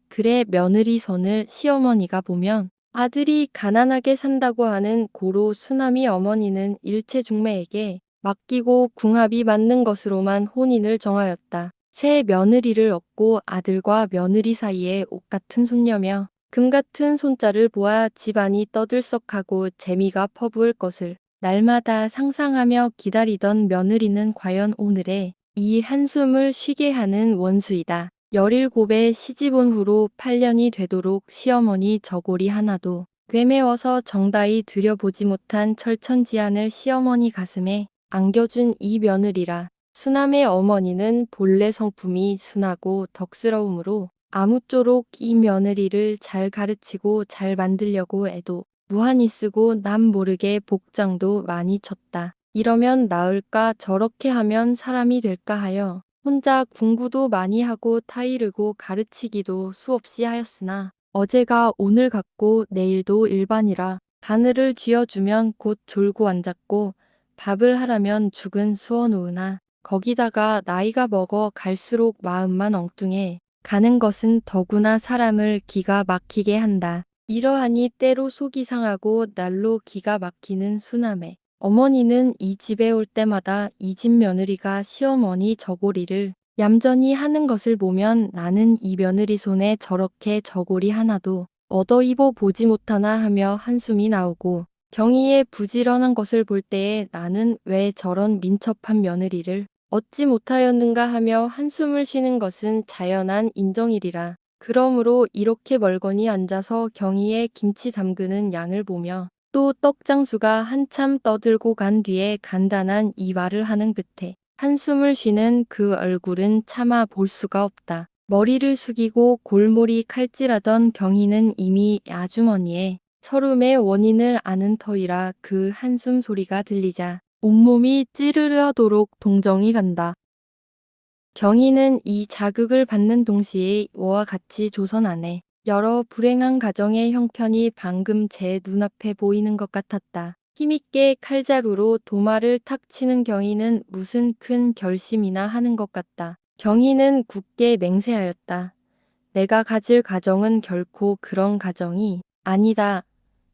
그래 며느리 선을 시어머니가 보면 아들이 가난하게 산다고 하는 고로 수남이 어머니는 일체중매에게 맡기고 궁합이 맞는 것으로만 혼인을 정하였다. 새 며느리를 얻고 아들과 며느리 사이에 옷 같은 손녀며 금 같은 손자를 보아 집안이 떠들썩하고 재미가 퍼부을 것을 날마다 상상하며 기다리던 며느리는 과연 오늘의 이 한숨을 쉬게 하는 원수이다. 17에 시집온 후로 8년이 되도록 시어머니 저고리 하나도 되메워서 정다이 들여보지 못한 철천지안을 시어머니 가슴에 안겨준 이 며느리라. 수남의 어머니는 본래 성품이 순하고 덕스러우므로 아무쪼록 이 며느리를 잘 가르치고 잘 만들려고 애도 무한히 쓰고 남 모르게 복장도 많이 쳤다. 이러면 나을까 저렇게 하면 사람이 될까 하여 혼자 공부도 많이 하고 타이르고 가르치기도 수없이 하였으나 어제가 오늘 같고 내일도 일반이라 바늘을 쥐어주면 곧 졸고 앉았고 밥을 하라면 죽은 수어놓으나 거기다가 나이가 먹어 갈수록 마음만 엉뚱해 가는 것은 더구나 사람을 기가 막히게 한다. 이러하니 때로 속이 상하고 날로 기가 막히는 수남의 어머니는 이 집에 올 때마다 이 집 며느리가 시어머니 저고리를 얌전히 하는 것을 보면 나는 이 며느리 손에 저렇게 저고리 하나도 얻어 입어 보지 못하나 하며 한숨이 나오고 경희의 부지런한 것을 볼 때에 나는 왜 저런 민첩한 며느리를 얻지 못하였는가 하며 한숨을 쉬는 것은 자연한 인정이리라. 그러므로 이렇게 멀거니 앉아서 경희의 김치 담그는 양을 보며 또 떡장수가 한참 떠들고 간 뒤에 간단한 이발을 하는 끝에 한숨을 쉬는 그 얼굴은 차마 볼 수가 없다. 머리를 숙이고 골몰이 칼질하던 경희는 이미 아주머니의 서름의 원인을 아는 터이라 그 한숨 소리가 들리자 온몸이 찌르르 하도록 동정이 간다. 경희는 이 자극을 받는 동시에 이와 같이 조선 안에 여러 불행한 가정의 형편이 방금 제 눈앞에 보이는 것 같았다. 힘있게 칼자루로 도마를 탁 치는 경희는 무슨 큰 결심이나 하는 것 같다. 경희는 굳게 맹세하였다. 내가 가질 가정은 결코 그런 가정이 아니다.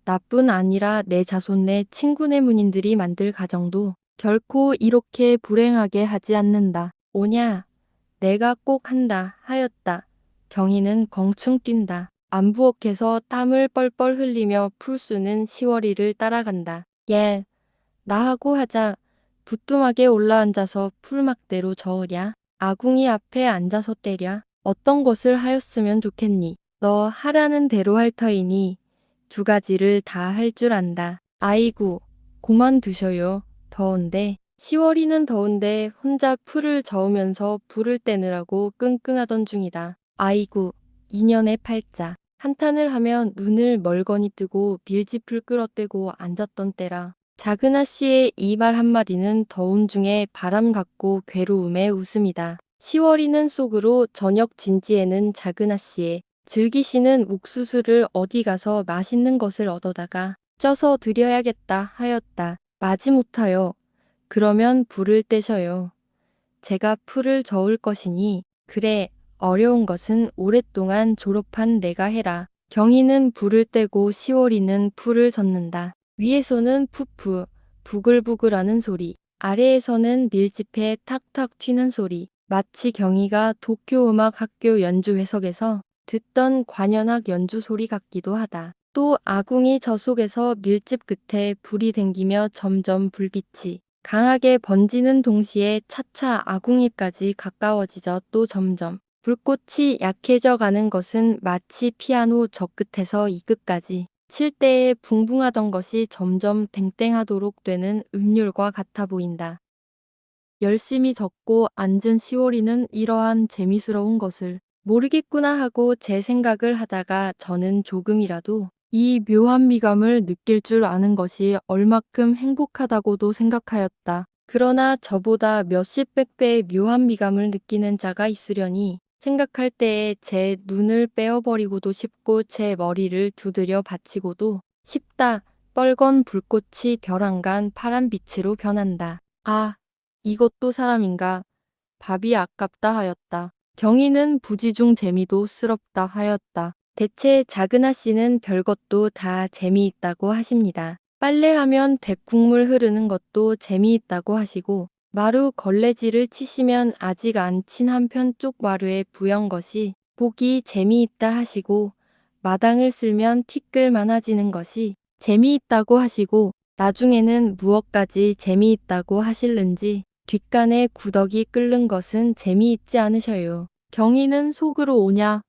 나뿐 아니라 내 자손 내 친구네 문인들이 만들 가정도 결코 이렇게 불행하게 하지 않는다. 오냐? 내가 꼭 한다 하였다. 경희는 껑충 뛴다. 안부엌에서 땀을 뻘뻘 흘리며 풀수는 시월이를 따라간다. 예, 나하고 하자. 부뚜막에 올라앉아서 풀막대로 저으랴. 아궁이 앞에 앉아서 때랴. 어떤 것을 하였으면 좋겠니? 너 하라는 대로 할 터이니 두 가지를 다 할 줄 안다. 아이고, 그만두셔요. 더운데. 시월이는 더운데 혼자 풀을 저으면서 불을 떼느라고 끙끙하던 중이다. 아이고, 인연의 팔자. 한탄을 하면 눈을 멀거니 뜨고 밀짚을 끌어떼고 앉았던 때라. 작은 아씨의 이 말 한마디는 더운 중에 바람 같고 괴로움의 웃음이다. 시월이는 속으로 저녁 진지에는 작은 아씨의 즐기시는 옥수수를 어디 가서 맛있는 것을 얻어다가 쪄서 드려야겠다 하였다. 마지못하여 그러면 불을 떼셔요. 제가 풀을 저을 것이니 그래 어려운 것은 오랫동안 졸업한 내가 해라. 경희는 불을 떼고 시월이는 풀을 젓는다. 위에서는 푸푸 부글부글하는 소리, 아래에서는 밀짚해 탁탁 튀는 소리. 마치 경희가 도쿄음악학교 연주 회석에서 듣던 관현악 연주 소리 같기도 하다. 또 아궁이 저 속에서 밀집 끝에 불이 댕기며 점점 불빛이 강하게 번지는 동시에 차차 아궁이까지 가까워지죠. 또 점점 불꽃이 약해져 가는 것은 마치 피아노 저 끝에서 이 끝까지 칠 때에 붕붕하던 것이 점점 땡땡하도록 되는 음률과 같아 보인다. 열심히 적고 앉은 시월이는 이러한 재미스러운 것을 모르겠구나 하고 제 생각을 하다가 저는 조금이라도 이 묘한 미감을 느낄 줄 아는 것이 얼마큼 행복하다고도 생각하였다. 그러나 저보다 몇십백 배의 묘한 미감을 느끼는 자가 있으려니 생각할 때에 제 눈을 빼어버리고도 싶고 제 머리를 두드려 받치고도 싶다. 뻘건 불꽃이 벼랑간 파란 빛으로 변한다. 아, 이것도 사람인가? 밥이 아깝다 하였다. 경희는 부지중 재미도 스럽다 하였다. 대체 작은아 씨는 별것도 다 재미있다고 하십니다. 빨래하면 대국물 흐르는 것도 재미있다고 하시고 마루 걸레질을 치시면 아직 안 친 한편 쪽 마루에 부연 것이 보기 재미있다 하시고 마당을 쓸면 티끌 많아지는 것이 재미있다고 하시고 나중에는 무엇까지 재미있다고 하실는지 뒷간에 구더기 끓는 것은 재미있지 않으셔요. 경희는 속으로 오냐?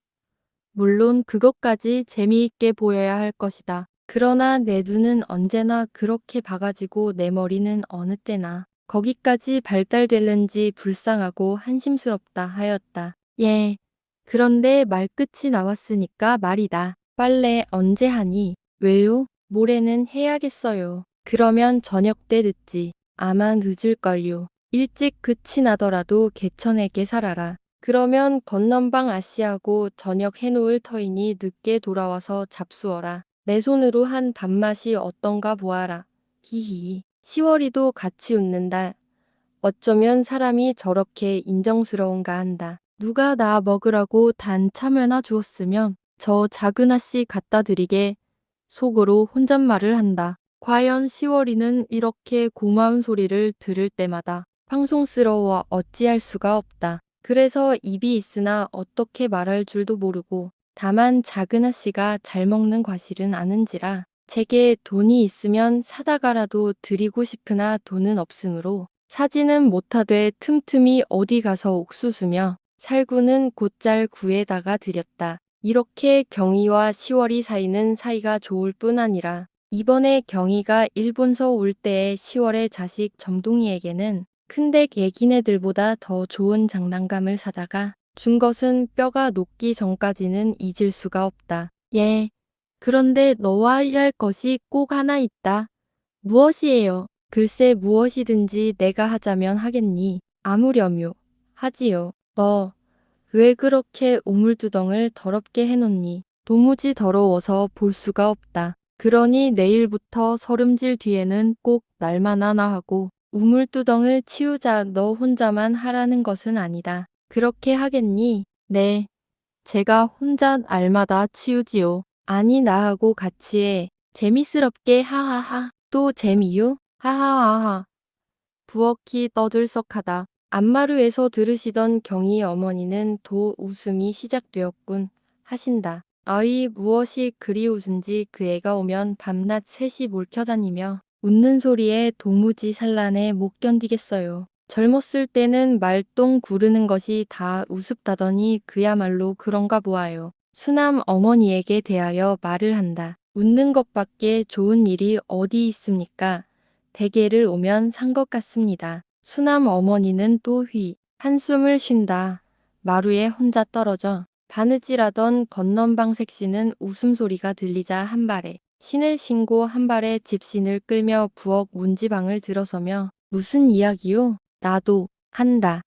물론 그것까지 재미있게 보여야 할 것이다. 그러나 내 눈은 언제나 그렇게 박아지고 내 머리는 어느 때나 거기까지 발달될는지 불쌍하고 한심스럽다 하였다. 예. 그런데 말끝이 나왔으니까 말이다. 빨래 언제 하니? 왜요? 모레는 해야겠어요. 그러면 저녁 때 늦지. 아마 늦을걸요. 일찍 끝이 나더라도 개천에게 살아라. 그러면 건넌방 아씨하고 저녁 해놓을 터이니 늦게 돌아와서 잡수어라. 내 손으로 한 밥맛이 어떤가 보아라. 히히. 시월이도 같이 웃는다. 어쩌면 사람이 저렇게 인정스러운가 한다. 누가 나 먹으라고 단 참외나 주었으면 저 작은아씨 갖다 드리게 속으로 혼잣말을 한다. 과연 시월이는 이렇게 고마운 소리를 들을 때마다 방송스러워 어찌할 수가 없다. 그래서 입이 있으나 어떻게 말할 줄도 모르고 다만 작은아씨가 잘 먹는 과실은 아는지라 제게 돈이 있으면 사다가라도 드리고 싶으나 돈은 없으므로 사지는 못하되 틈틈이 어디 가서 옥수수며 살구는 곧잘 구에다가 드렸다. 이렇게 경희와 시월이 사이는 사이가 좋을 뿐 아니라 이번에 경희가 일본서 올 때에 시월의 자식 점동이에게는 큰댁 애기네들보다 더 좋은 장난감을 사다가 준 것은 뼈가 녹기 전까지는 잊을 수가 없다. 예. 그런데 너와 일할 것이 꼭 하나 있다. 무엇이에요? 글쎄 무엇이든지 내가 하자면 하겠니? 아무렴요. 하지요. 너 왜 그렇게 우물두덩을 더럽게 해놓니? 도무지 더러워서 볼 수가 없다. 그러니 내일부터 설음질 뒤에는 꼭 날만 하나 하고 우물두덩을 치우자. 너 혼자만 하라는 것은 아니다. 그렇게 하겠니? 네. 제가 혼자 날마다 치우지요. 아니 나하고 같이 해. 재미스럽게 하하하. 또 재미요? 하하하하. 부엌이 떠들썩하다. 안마루에서 들으시던 경희 어머니는 도 웃음이 시작되었군 하신다. 아이 무엇이 그리 웃은지 그 애가 오면 밤낮 셋이 몰켜다니며 웃는 소리에 도무지 산란해 못 견디겠어요. 젊었을 때는 말똥 구르는 것이 다 우습다더니 그야말로 그런가 보아요. 수남 어머니에게 대하여 말을 한다. 웃는 것밖에 좋은 일이 어디 있습니까? 대게를 오면 산 것 같습니다. 수남 어머니는 또 한숨을 쉰다. 마루에 혼자 떨어져 바느질하던 건넌방 색시는 웃음소리가 들리자 한 발에 신을 신고 한 발에 집신을 끌며 부엌 문지방을 들어서며 무슨 이야기요? 나도 한다.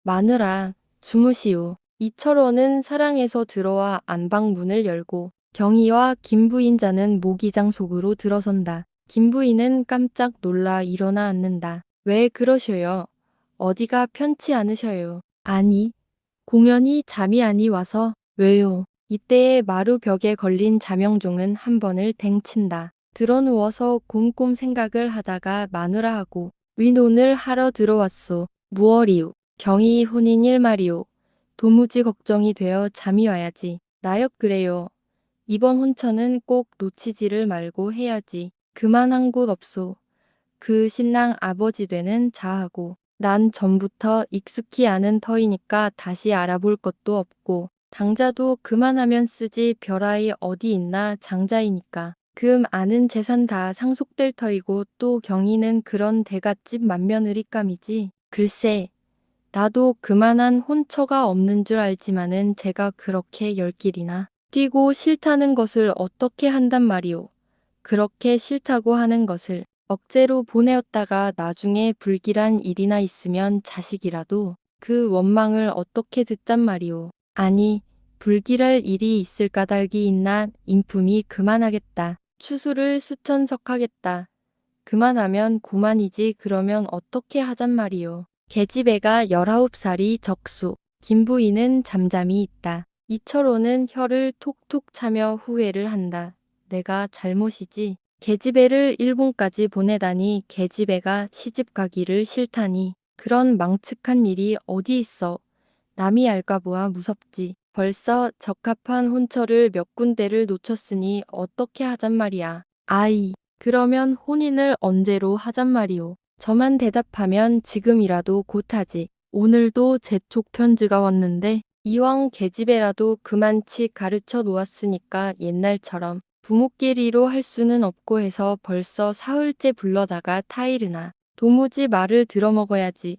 마누라 주무시오. 이철원은 사랑에서 들어와 안방 문을 열고 경희와 김 부인자는 모기장 속으로 들어선다. 김 부인은 깜짝 놀라 일어나 앉는다. 왜 그러셔요? 어디가 편치 않으셔요? 아니, 공연히 잠이 아니 와서. 왜요? 이때에 마루 벽에 걸린 자명종은 한 번을 댕친다. 드러누워서 곰곰 생각을 하다가 마누라하고 의논을 하러 들어왔소. 무얼이요? 경희 혼인일 말이요. 도무지 걱정이 되어 잠이 와야지. 나역 그래요. 이번 혼처는 꼭 놓치지를 말고 해야지. 그만한 곳 없소. 그 신랑 아버지 되는 자하고 난 전부터 익숙히 아는 터이니까 다시 알아볼 것도 없고 당자도 그만하면 쓰지 별아이 어디 있나 장자이니까 금 아는 재산 다 상속될 터이고 또 경희는 그런 대갓집 맏며느리감이지. 글쎄 나도 그만한 혼처가 없는 줄 알지만은 제가 그렇게 열 길이나 뛰고 싫다는 것을 어떻게 한단 말이오. 그렇게 싫다고 하는 것을 억제로 보내었다가 나중에 불길한 일이나 있으면 자식이라도 그 원망을 어떻게 듣잔 말이오. 아니, 불길할 일이 있을 까닭이 있나 인품이 그만하겠다. 추수를 수천석 하겠다. 그만하면 고만이지 그러면 어떻게 하잔 말이오. 계집애가 19살이 적수. 김부인은 잠잠히 있다. 이철호는 혀를 톡톡 차며 후회를 한다. 내가 잘못이지. 계집애를 일본까지 보내다니 계집애가 시집 가기를 싫다니. 그런 망측한 일이 어디 있어. 남이 알까보아 무섭지. 벌써 적합한 혼처를 몇 군데를 놓쳤으니 어떻게 하잔 말이야. 아이, 그러면 혼인을 언제로 하잔 말이오. 저만 대답하면 지금이라도 곧하지. 오늘도 재촉 편지가 왔는데 이왕 계집애라도 그만치 가르쳐 놓았으니까 옛날처럼 부모끼리로 할 수는 없고 해서 벌써 사흘째 불러다가 타이르나. 도무지 말을 들어먹어야지.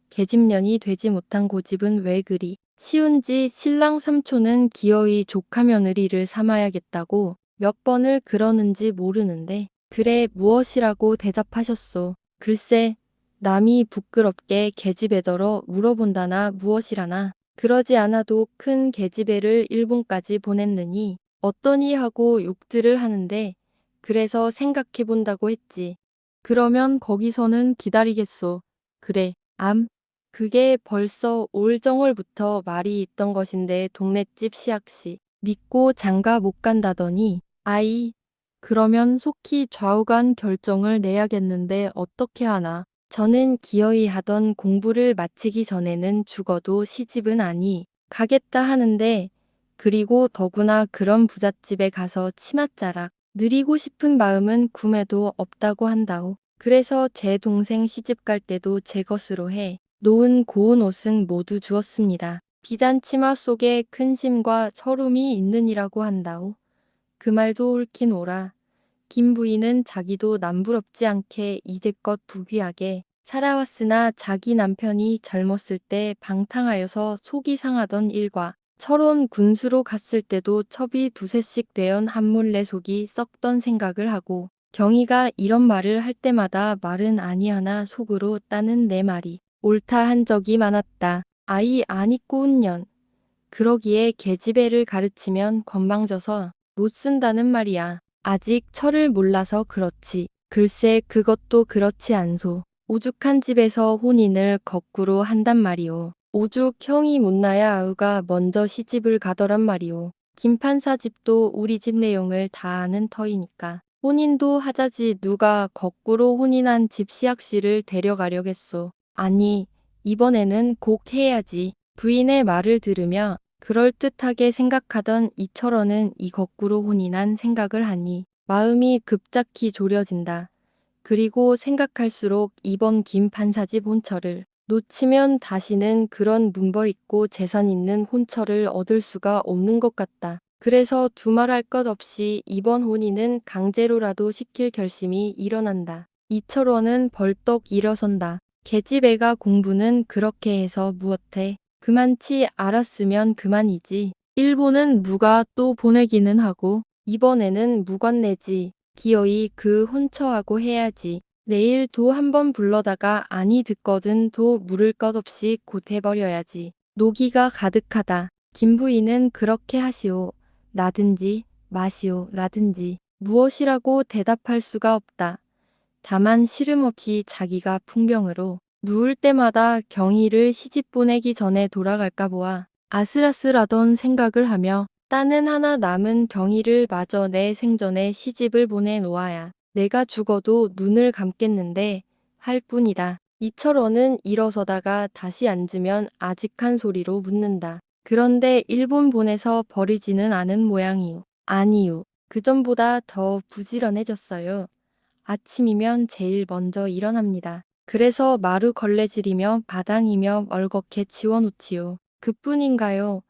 계집년이 되지 못한 고집은 왜 그리 쉬운지 신랑 삼촌은 기어이 조카 며느리를 삼아야겠다고 몇 번을 그러는지 모르는데 그래 무엇이라고 대답하셨소. 글쎄 남이 부끄럽게 계집애더러 물어본다나 무엇이라나 그러지 않아도 큰 계집애를 일본까지 보냈느니 어떠니 하고 욕들을 하는데 그래서 생각해 본다고 했지. 그러면 거기서는 기다리겠소. 그래, 그게 벌써 올 정월부터 말이 있던 것인데 동네집 시약시 믿고 장가 못 간다더니 아이, 그러면 속히 좌우간 결정을 내야겠는데 어떻게 하나. 저는 기어이 하던 공부를 마치기 전에는 죽어도 시집은 아니 가겠다 하는데 그리고 더구나 그런 부잣집에 가서 치맛자락 누리고 싶은 마음은 꿈에도 없다고 한다오. 그래서 제 동생 시집 갈 때도 제 것으로 해 놓은 고운 옷은 모두 주었습니다. 비단 치마 속에 큰 심과 서름이 있느니라고 한다오. 그 말도 옳긴 옳아. 김 부인은 자기도 남부럽지 않게 이제껏 부귀하게 살아왔으나 자기 남편이 젊었을 때 방탕하여서 속이 상하던 일과 철원 군수로 갔을 때도 첩이 두세씩 되언 한몰래 속이 썩던 생각을 하고 경희가 이런 말을 할 때마다 말은 아니하나 속으로 따는 내 말이 옳다 한 적이 많았다. 아이 안 있고 운년. 그러기에 계집애를 가르치면 건방져서 못 쓴다는 말이야. 아직 철을 몰라서 그렇지. 글쎄 그것도 그렇지 않소. 오죽한 집에서 혼인을 거꾸로 한단 말이오. 오죽 형이 못나야 아우가 먼저 시집을 가더란 말이오. 김판사 집도 우리 집 내용을 다 아는 터이니까. 혼인도 하자지 누가 거꾸로 혼인한 집 시약씨를 데려가려겠소. 아니, 이번에는 꼭 해야지. 부인의 말을 들으며 그럴듯하게 생각하던 이철원은 이 거꾸로 혼인한 생각을 하니 마음이 급작히 졸여진다. 그리고 생각할수록 이번 김 판사집 혼처를 놓치면 다시는 그런 문벌 있고 재산 있는 혼처를 얻을 수가 없는 것 같다. 그래서 두말할 것 없이 이번 혼인은 강제로라도 시킬 결심이 일어난다. 이철원은 벌떡 일어선다. 계집애가 공부는 그렇게 해서 무엇해. 그만치 알았으면 그만이지. 일본은 누가 또 보내기는 하고 이번에는 무관내지. 기어이 그 혼처하고 해야지. 내일 도 한 번 불러다가 아니 듣거든 도 물을 것 없이 곧 해버려야지. 노기가 가득하다. 김부인은 그렇게 하시오. 나든지 마시오 라든지 무엇이라고 대답할 수가 없다. 다만 시름없이 자기가 풍병으로 누울 때마다 경희를 시집 보내기 전에 돌아갈까 보아 아슬아슬하던 생각을 하며 딸은 하나 남은 경희를 마저 내 생전에 시집을 보내놓아야 내가 죽어도 눈을 감겠는데 할 뿐이다. 이철원은 일어서다가 다시 앉으면 아직한 소리로 묻는다. 그런데 일본 보내서 버리지는 않은 모양이요. 아니요. 그전보다 더 부지런해졌어요. 아침이면 제일 먼저 일어납니다. 그래서 마루 걸레질이며 바당이며 얼겋게 치워놓지요. 그뿐인가요?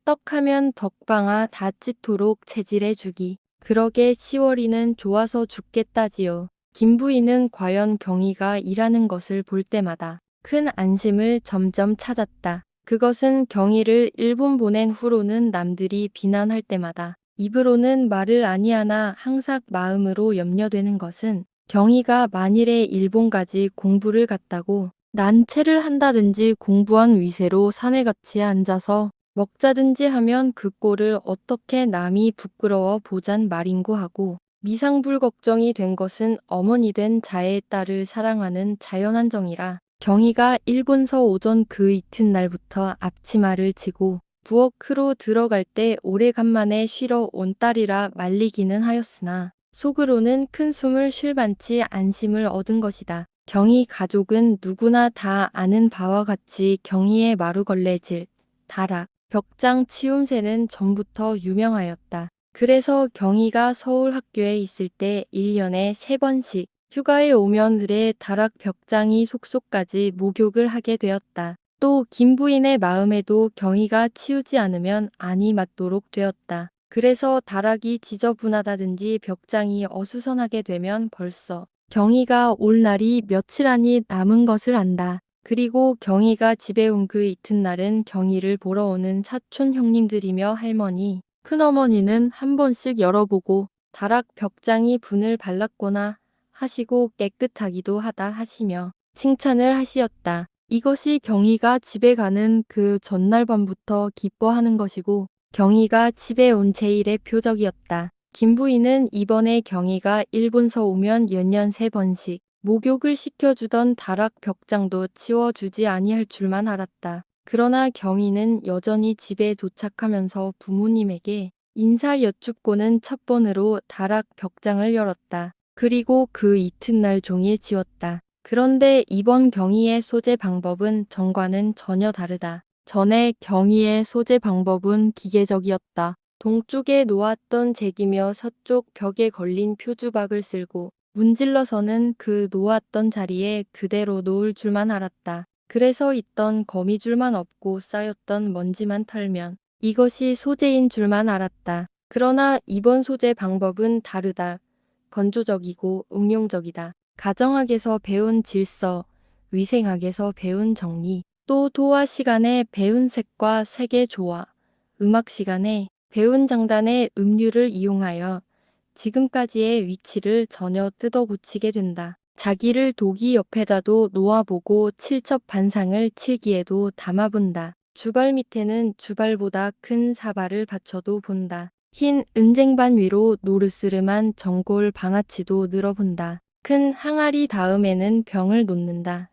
떡하면 덕방아 다찌토록 채질해주기. 그러게 시월이는 좋아서 죽겠다지요. 김부인은 과연 경희가 일하는 것을 볼 때마다 큰 안심을 점점 찾았다. 그것은 경희를 일본 보낸 후로는 남들이 비난할 때마다 입으로는 말을 아니하나 항상 마음으로 염려되는 것은 경희가 만일에 일본까지 공부를 갔다고 난채를 한다든지 공부한 위세로 사내같이 앉아서 먹자든지 하면 그 꼴을 어떻게 남이 부끄러워 보잔 말인고 하고 미상불 걱정이 된 것은 어머니 된 자의 딸을 사랑하는 자연한 정이라 경희가 일본서 오전 그 이튿날부터 앞치마를 치고 부엌으로 들어갈 때 오래간만에 쉬러 온 딸이라 말리기는 하였으나 속으로는 큰 숨을 쉴 만치 안심을 얻은 것이다. 경희 가족은 누구나 다 아는 바와 같이 경희의 마루걸레질, 다락, 벽장 치움새는 전부터 유명하였다. 그래서 경희가 서울 학교에 있을 때 1년에 3번씩 휴가에 오면 을의 다락 벽장이 속속까지 목욕을 하게 되었다. 또 김부인의 마음에도 경희가 치우지 않으면 안이 맞도록 되었다. 그래서 다락이 지저분하다든지 벽장이 어수선하게 되면 벌써 경희가 올 날이 며칠 안이 남은 것을 안다. 그리고 경희가 집에 온 그 이튿날은 경희를 보러 오는 사촌 형님들이며 할머니, 큰어머니는 한 번씩 열어보고 다락 벽장이 분을 발랐거나 하시고 깨끗하기도 하다 하시며 칭찬을 하시었다. 이것이 경희가 집에 가는 그 전날 밤부터 기뻐하는 것이고 경희가 집에 온 제일의 표적이었다. 김부인은 이번에 경희가 일본서 오면 연년 3번씩 목욕을 시켜주던 다락 벽장도 치워주지 아니할 줄만 알았다. 그러나 경희는 여전히 집에 도착하면서 부모님에게 인사 여쭙고는 첫 번으로 다락 벽장을 열었다. 그리고 그 이튿날 종일 치웠다. 그런데 이번 경희의 소재 방법은 전과는 전혀 다르다. 전에 경희의 소재 방법은 기계적이었다. 동쪽에 놓았던 잭이며 서쪽 벽에 걸린 표주박을 쓸고 문질러서는 그 놓았던 자리에 그대로 놓을 줄만 알았다. 그래서 있던 거미줄만 없고 쌓였던 먼지만 털면 이것이 소재인 줄만 알았다. 그러나 이번 소재 방법은 다르다. 건조적이고 응용적이다. 가정학에서 배운 질서, 위생학에서 배운 정리, 또 도화 시간에 배운 색과 색의 조화, 음악 시간에 배운 장단의 음률을 이용하여 지금까지의 위치를 전혀 뜯어 고치게 된다. 자기를 도기 옆에다도 놓아보고 칠첩반상을 칠기에도 담아본다. 주발 밑에는 주발보다 큰 사발을 받쳐도 본다. 흰 은쟁반 위로 노르스름한 정골 방아치도 늘어본다. 큰 항아리 다음에는 병을 놓는다.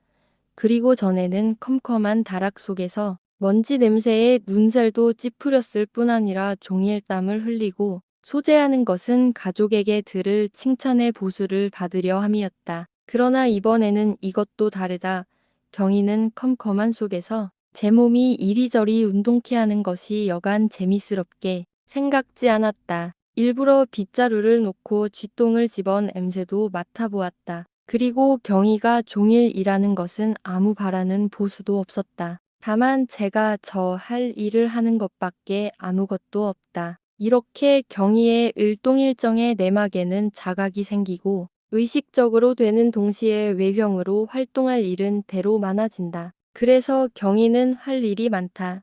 그리고 전에는 컴컴한 다락 속에서 먼지 냄새에 눈살도 찌푸렸을 뿐 아니라 종일 땀을 흘리고 소재하는 것은 가족에게 들을 칭찬의 보수를 받으려 함이었다. 그러나 이번에는 이것도 다르다. 경희는 컴컴한 속에서 제 몸이 이리저리 운동케 하는 것이 여간 재미스럽게 생각지 않았다. 일부러 빗자루를 놓고 쥐똥을 집은 엠새도 맡아보았다. 그리고 경희가 종일 일하는 것은 아무 바라는 보수도 없었다. 다만 제가 저 할 일을 하는 것밖에 아무것도 없다. 이렇게 경희의 일동일정의 내막에는 자각이 생기고 의식적으로 되는 동시에 외형으로 활동할 일은 대로 많아진다. 그래서 경희는 할 일이 많다.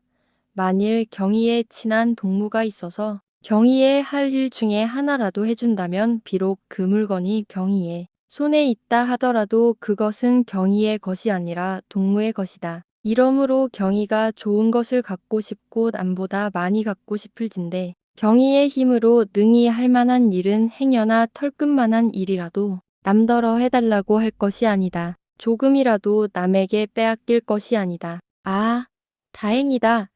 만일 경희의 친한 동무가 있어서 경희의 할 일 중에 하나라도 해준다면 비록 그 물건이 경희의 손에 있다 하더라도 그것은 경희의 것이 아니라 동무의 것이다. 이러므로 경희가 좋은 것을 갖고 싶고 남보다 많이 갖고 싶을진데 경희의 힘으로 능히 할 만한 일은 행여나 털끝만한 일이라도 남더러 해달라고 할 것이 아니다. 조금이라도 남에게 빼앗길 것이 아니다. 아, 다행이다.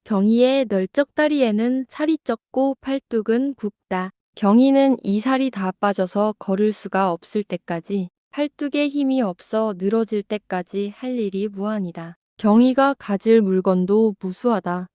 경희의 널쩍다리에는 살이 쪘고 팔뚝은 굵다. 경희는 이 살이 다 빠져서 걸을 수가 없을 때까지, 팔뚝에 힘이 없어 늘어질 때까지 할 일이 무한이다. 경희가 가질 물건도 무수하다.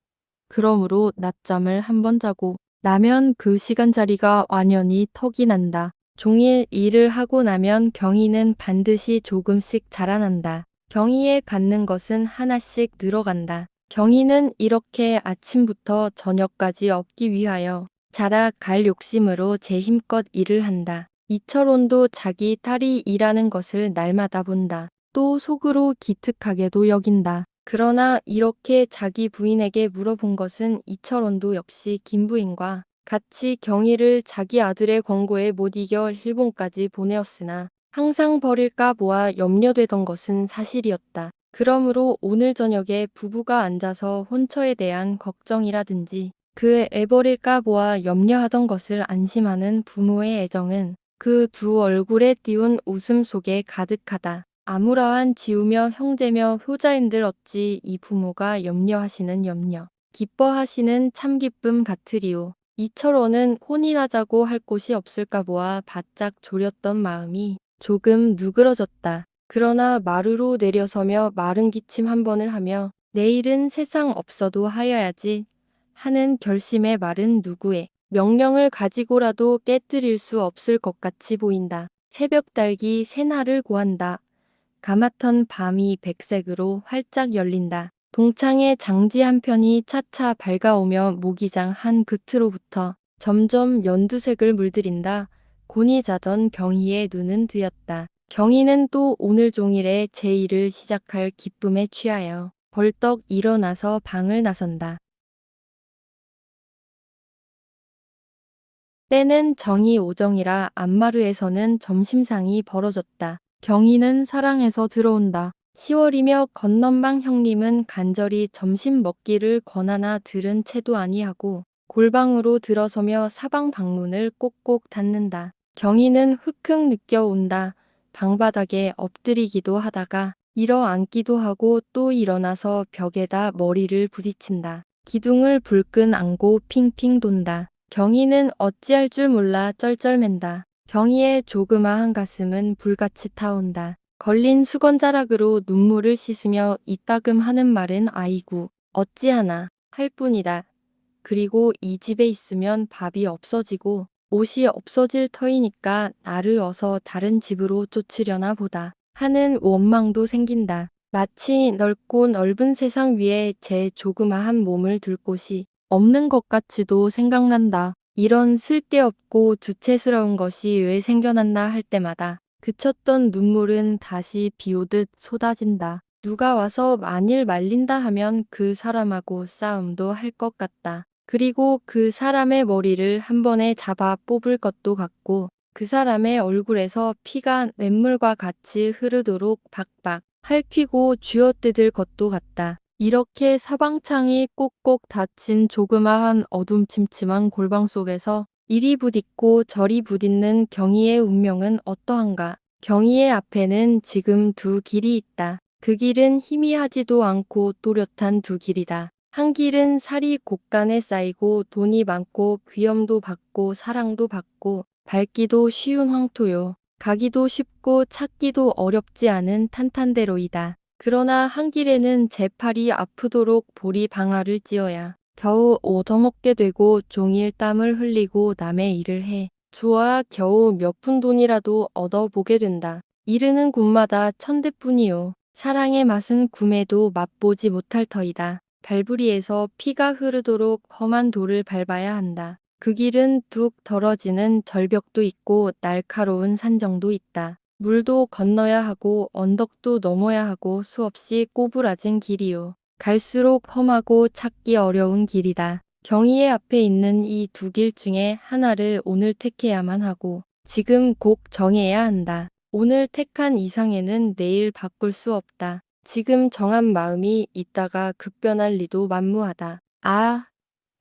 그러므로 낮잠을 한 번 자고 나면 그 시간짜리가 완연히 턱이 난다. 종일 일을 하고 나면 경희는 반드시 조금씩 자라난다. 경희에 갖는 것은 하나씩 늘어간다. 경희는 이렇게 아침부터 저녁까지 얻기 위하여 자라갈 욕심으로 제 힘껏 일을 한다. 이철원도 자기 딸이 일하는 것을 날마다 본다. 또 속으로 기특하게도 여긴다. 그러나 이렇게 자기 부인에게 물어본 것은 이철원도 역시 김 부인과 같이 경희를 자기 아들의 권고에 못 이겨 일본까지 보내었으나 항상 버릴까 보아 염려되던 것은 사실이었다. 그러므로 오늘 저녁에 부부가 앉아서 혼처에 대한 걱정이라든지 그 애버릴까 보아 염려하던 것을 안심하는 부모의 애정은 그 두 얼굴에 띄운 웃음 속에 가득하다. 아무러한 지우며 형제며 효자인들 어찌 이 부모가 염려하시는 염려, 기뻐하시는 참 기쁨 같으리오. 이철원은 혼인하자고 할 곳이 없을까 보아 바짝 졸였던 마음이 조금 누그러졌다. 그러나 마루로 내려서며 마른 기침 한 번을 하며 내일은 세상 없어도 하여야지 하는 결심의 말은 누구의 명령을 가지고라도 깨뜨릴 수 없을 것 같이 보인다. 새벽 달기 새날을 고한다. 가마턴 밤이 백색으로 활짝 열린다. 동창의 장지 한 편이 차차 밝아오며 모기장 한 끝으로부터 점점 연두색을 물들인다. 곤히 자던 경희의 눈은 뜨였다. 경희는 또 오늘 종일에 제 일을 시작할 기쁨에 취하여 벌떡 일어나서 방을 나선다. 때는 정이 오정이라 안마루에서는 점심상이 벌어졌다. 경희는 사랑해서 들어온다. 10월이며 건넌방 형님은 간절히 점심 먹기를 권하나 들은 채도 아니하고 골방으로 들어서며 사방 방문을 꼭꼭 닫는다. 경희는 흑흑 느껴온다. 방바닥에 엎드리기도 하다가 일어앉기도 하고 또 일어나서 벽에다 머리를 부딪힌다. 기둥을 불끈 안고 핑핑 돈다. 경희는 어찌할 줄 몰라 쩔쩔맨다. 경희의 조그마한 가슴은 불같이 타온다. 걸린 수건자락으로 눈물을 씻으며 이따금 하는 말은 아이고 어찌하나 할 뿐이다. 그리고 이 집에 있으면 밥이 없어지고 옷이 없어질 터이니까 나를 어서 다른 집으로 쫓으려나 보다 하는 원망도 생긴다. 마치 넓고 넓은 세상 위에 제 조그마한 몸을 둘 곳이 없는 것 같이도 생각난다. 이런 쓸데없고 주체스러운 것이 왜 생겨났나 할 때마다 그쳤던 눈물은 다시 비오듯 쏟아진다. 누가 와서 만일 말린다 하면 그 사람하고 싸움도 할 것 같다. 그리고 그 사람의 머리를 한 번에 잡아 뽑을 것도 같고 그 사람의 얼굴에서 피가 냇물과 같이 흐르도록 박박 핥히고 쥐어뜯을 것도 같다. 이렇게 사방창이 꼭꼭 닫힌 조그마한 어둠침침한 골방 속에서 이리 부딪고 저리 부딪는 경희의 운명은 어떠한가. 경희의 앞에는 지금 두 길이 있다. 그 길은 희미하지도 않고 또렷한 두 길이다. 한 길은 살이 곳간에 쌓이고 돈이 많고 귀염도 받고 사랑도 받고 밟기도 쉬운 황토요. 가기도 쉽고 찾기도 어렵지 않은 탄탄대로이다. 그러나 한 길에는 제 팔이 아프도록 보리 방아를 찧어야 겨우 얻어먹게 되고 종일 땀을 흘리고 남의 일을 해 주어야 겨우 몇 푼 돈이라도 얻어보게 된다. 이르는 곳마다 천대뿐이요. 사랑의 맛은 구매도 맛보지 못할 터이다. 발부리에서 피가 흐르도록 험한 돌을 밟아야 한다. 그 길은 뚝 떨어지는 절벽도 있고 날카로운 산정도 있다. 물도 건너야 하고 언덕도 넘어야 하고 수없이 꼬부라진 길이요. 갈수록 험하고 찾기 어려운 길이다. 경희의 앞에 있는 이 두 길 중에 하나를 오늘 택해야만 하고 지금 꼭 정해야 한다. 오늘 택한 이상에는 내일 바꿀 수 없다. 지금 정한 마음이 있다가 급변할 리도 만무하다. 아,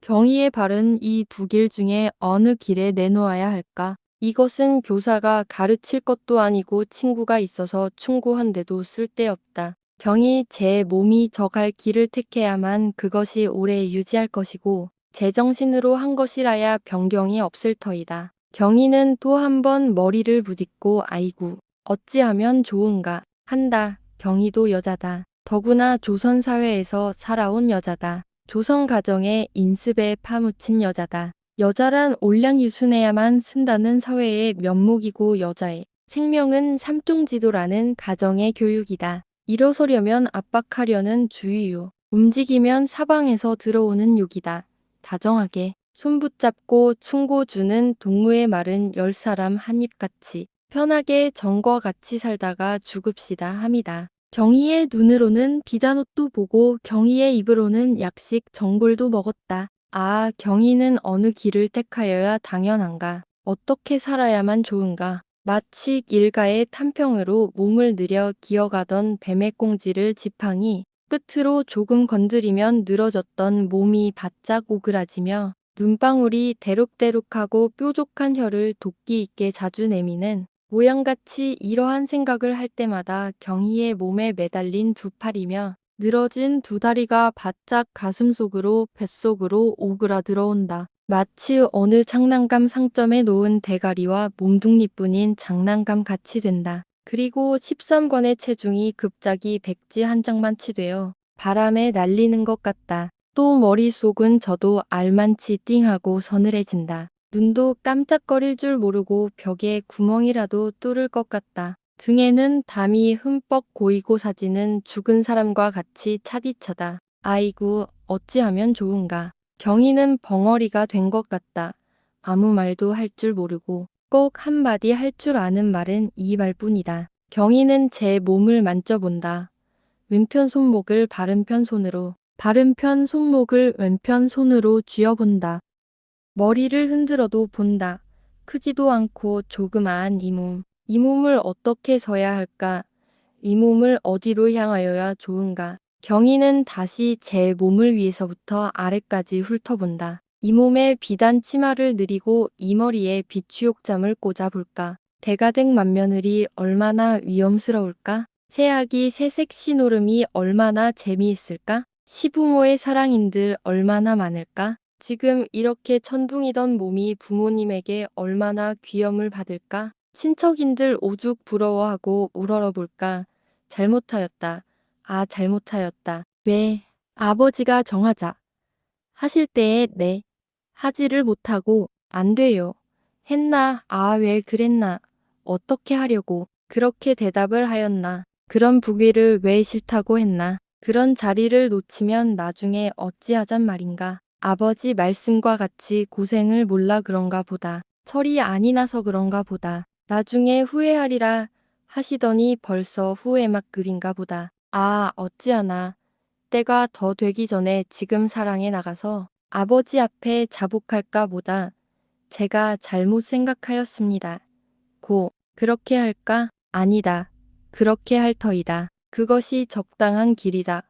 경희의 발은 이 두 길 중에 어느 길에 내놓아야 할까? 이것은 교사가 가르칠 것도 아니고 친구가 있어서 충고한데도 쓸데없다. 경희 제 몸이 저갈 길을 택해야만 그것이 오래 유지할 것이고 제정신으로 한 것이라야 변경이 없을 터이다. 경희는 또 한 번 머리를 부딛고 아이고 어찌하면 좋은가 한다. 경희도 여자다. 더구나 조선 사회에서 살아온 여자다. 조선 가정의 인습에 파묻힌 여자다. 여자란 올량유순해야만 쓴다는 사회의 면목이고 여자의 생명은 삼중지도라는 가정의 교육이다. 일어서려면 압박하려는 주의요. 움직이면 사방에서 들어오는 욕이다. 다정하게 손 붙잡고 충고 주는 동무의 말은 10사람 한 입같이 편하게 정과 같이 살다가 죽읍시다 함이다. 경희의 눈으로는 비단옷도 보고 경희의 입으로는 약식 정골도 먹었다. 아, 경희는 어느 길을 택하여야 당연한가? 어떻게 살아야만 좋은가? 마치 일가의 탐평으로 몸을 느려 기어가던 뱀의꽁지를 지팡이 끝으로 조금 건드리면 늘어졌던 몸이 바짝 오그라지며 눈방울이 대룩대룩하고 뾰족한 혀를 도끼 있게 자주 내미는 모양같이 이러한 생각을 할 때마다 경희의 몸에 매달린 두 팔이며 늘어진 두 다리가 바짝 가슴속으로 뱃속으로 오그라 들어온다. 마치 어느 장난감 상점에 놓은 대가리와 몸뚱이뿐인 장난감 같이 된다. 그리고 13권의 체중이 급작이 백지 한 장만치 되어 바람에 날리는 것 같다. 또 머릿속은 저도 알만치 띵하고 서늘해진다. 눈도 깜짝거릴 줄 모르고 벽에 구멍이라도 뚫을 것 같다. 등에는 담이 흠뻑 고이고 사지는 죽은 사람과 같이 차디차다. 아이고 어찌하면 좋은가. 경희는 벙어리가 된 것 같다. 아무 말도 할 줄 모르고 꼭 한마디 할 줄 아는 말은 이 말뿐이다. 경희는 제 몸을 만져본다. 왼편 손목을 바른편 손으로, 바른편 손목을 왼편 손으로 쥐어본다. 머리를 흔들어도 본다. 크지도 않고 조그마한 이 몸. 이 몸을 어떻게 서야 할까? 이 몸을 어디로 향하여야 좋은가? 경희는 다시 제 몸을 위에서부터 아래까지 훑어본다. 이 몸에 비단 치마를 느리고 이 머리에 비추욕잠을 꽂아볼까? 대가댁 맏며느리 얼마나 위험스러울까? 새아기 새색 신오름이 얼마나 재미있을까? 시부모의 사랑인들 얼마나 많을까? 지금 이렇게 천둥이던 몸이 부모님에게 얼마나 귀염을 받을까? 친척인들 오죽 부러워하고 우러러볼까? 잘못하였다. 아, 잘못하였다. 왜? 아버지가 정하자. 하실 때에 네. 하지를 못하고 안 돼요. 했나? 아, 왜 그랬나? 어떻게 하려고? 그렇게 대답을 하였나? 그런 부귀를 왜 싫다고 했나? 그런 자리를 놓치면 나중에 어찌하잔 말인가? 아버지 말씀과 같이 고생을 몰라 그런가 보다. 철이 아니 나서 그런가 보다. 나중에 후회하리라 하시더니 벌써 후회 막급인가 보다. 아, 어찌하나. 때가 더 되기 전에 지금 사랑에 나가서 아버지 앞에 자복할까 보다. 제가 잘못 생각하였습니다. 그렇게 할까? 아니다. 그렇게 할 터이다. 그것이 적당한 길이다.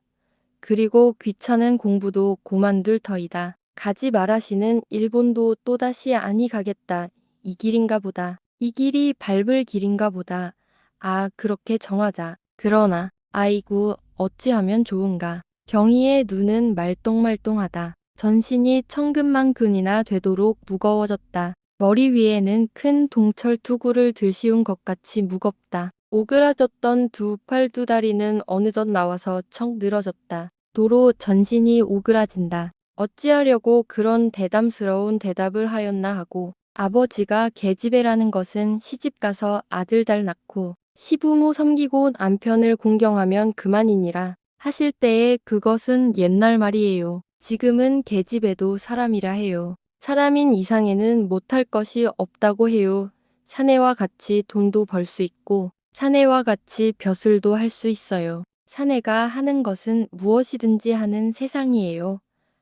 그리고 귀찮은 공부도 고만둘 터이다. 가지 말하시는 일본도 또다시 아니 가겠다. 이 길인가 보다. 이 길이 밟을 길인가 보다. 아, 그렇게 정하자. 그러나 아이고 어찌하면 좋은가. 경희의 눈은 말똥말똥하다. 전신이 천근만근이나 되도록 무거워졌다. 머리 위에는 큰 동철 투구를 들씌운 것 같이 무겁다. 오그라졌던 두 팔 두 다리는 어느덧 나와서 척 늘어졌다. 도로 전신이 오그라진다. 어찌하려고 그런 대담스러운 대답을 하였나 하고 아버지가 계집애라는 것은 시집가서 아들 달 낳고 시부모 섬기고 남편을 공경하면 그만이니라 하실 때에 그것은 옛날 말이에요. 지금은 계집애도 사람이라 해요. 사람인 이상에는 못할 것이 없다고 해요. 사내와 같이 돈도 벌 수 있고 사내와 같이 벼슬도 할 수 있어요. 사내가 하는 것은 무엇이든지 하는 세상이에요.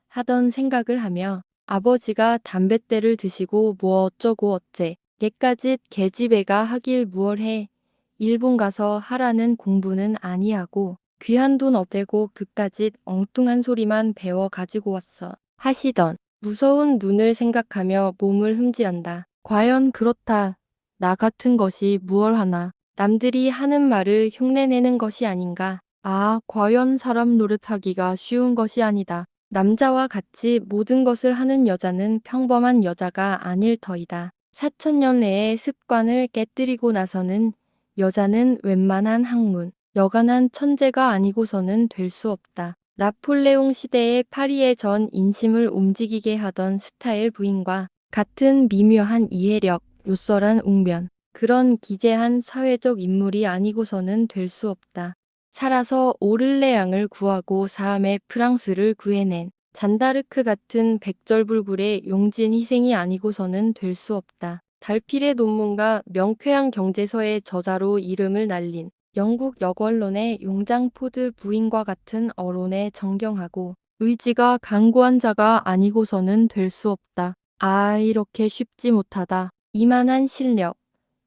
하던 생각을 하며 아버지가 담뱃대를 드시고 뭐 어쩌고 어째 얘까짓 계집애가 하길 무얼해. 일본 가서 하라는 공부는 아니하고 귀한 돈 업애고 그까짓 엉뚱한 소리만 배워 가지고 왔어. 하시던 무서운 눈을 생각하며 몸을 흠질한다. 과연 그렇다. 나 같은 것이 무얼 하나. 남들이 하는 말을 흉내내는 것이 아닌가. 아, 과연 사람 노릇하기가 쉬운 것이 아니다. 남자와 같이 모든 것을 하는 여자는 평범한 여자가 아닐 터이다. 4천년내의 습관을 깨뜨리고 나서는 여자는 웬만한 학문, 여간한 천재가 아니고서는 될 수 없다. 나폴레옹 시대의 파리의 전 인심을 움직이게 하던 스타일 부인과 같은 미묘한 이해력, 요설한 웅변, 그런 기재한 사회적 인물이 아니고서는 될 수 없다. 살아서 오를레앙을 구하고 사함의 프랑스를 구해낸 잔다르크 같은 백절불굴의 용진 희생이 아니고서는 될 수 없다. 달필의 논문과 명쾌한 경제서의 저자로 이름을 날린 영국 역언론의 용장포드 부인과 같은 어론에 정경하고 의지가 강고한 자가 아니고서는 될 수 없다. 아, 이렇게 쉽지 못하다. 이만한 실력,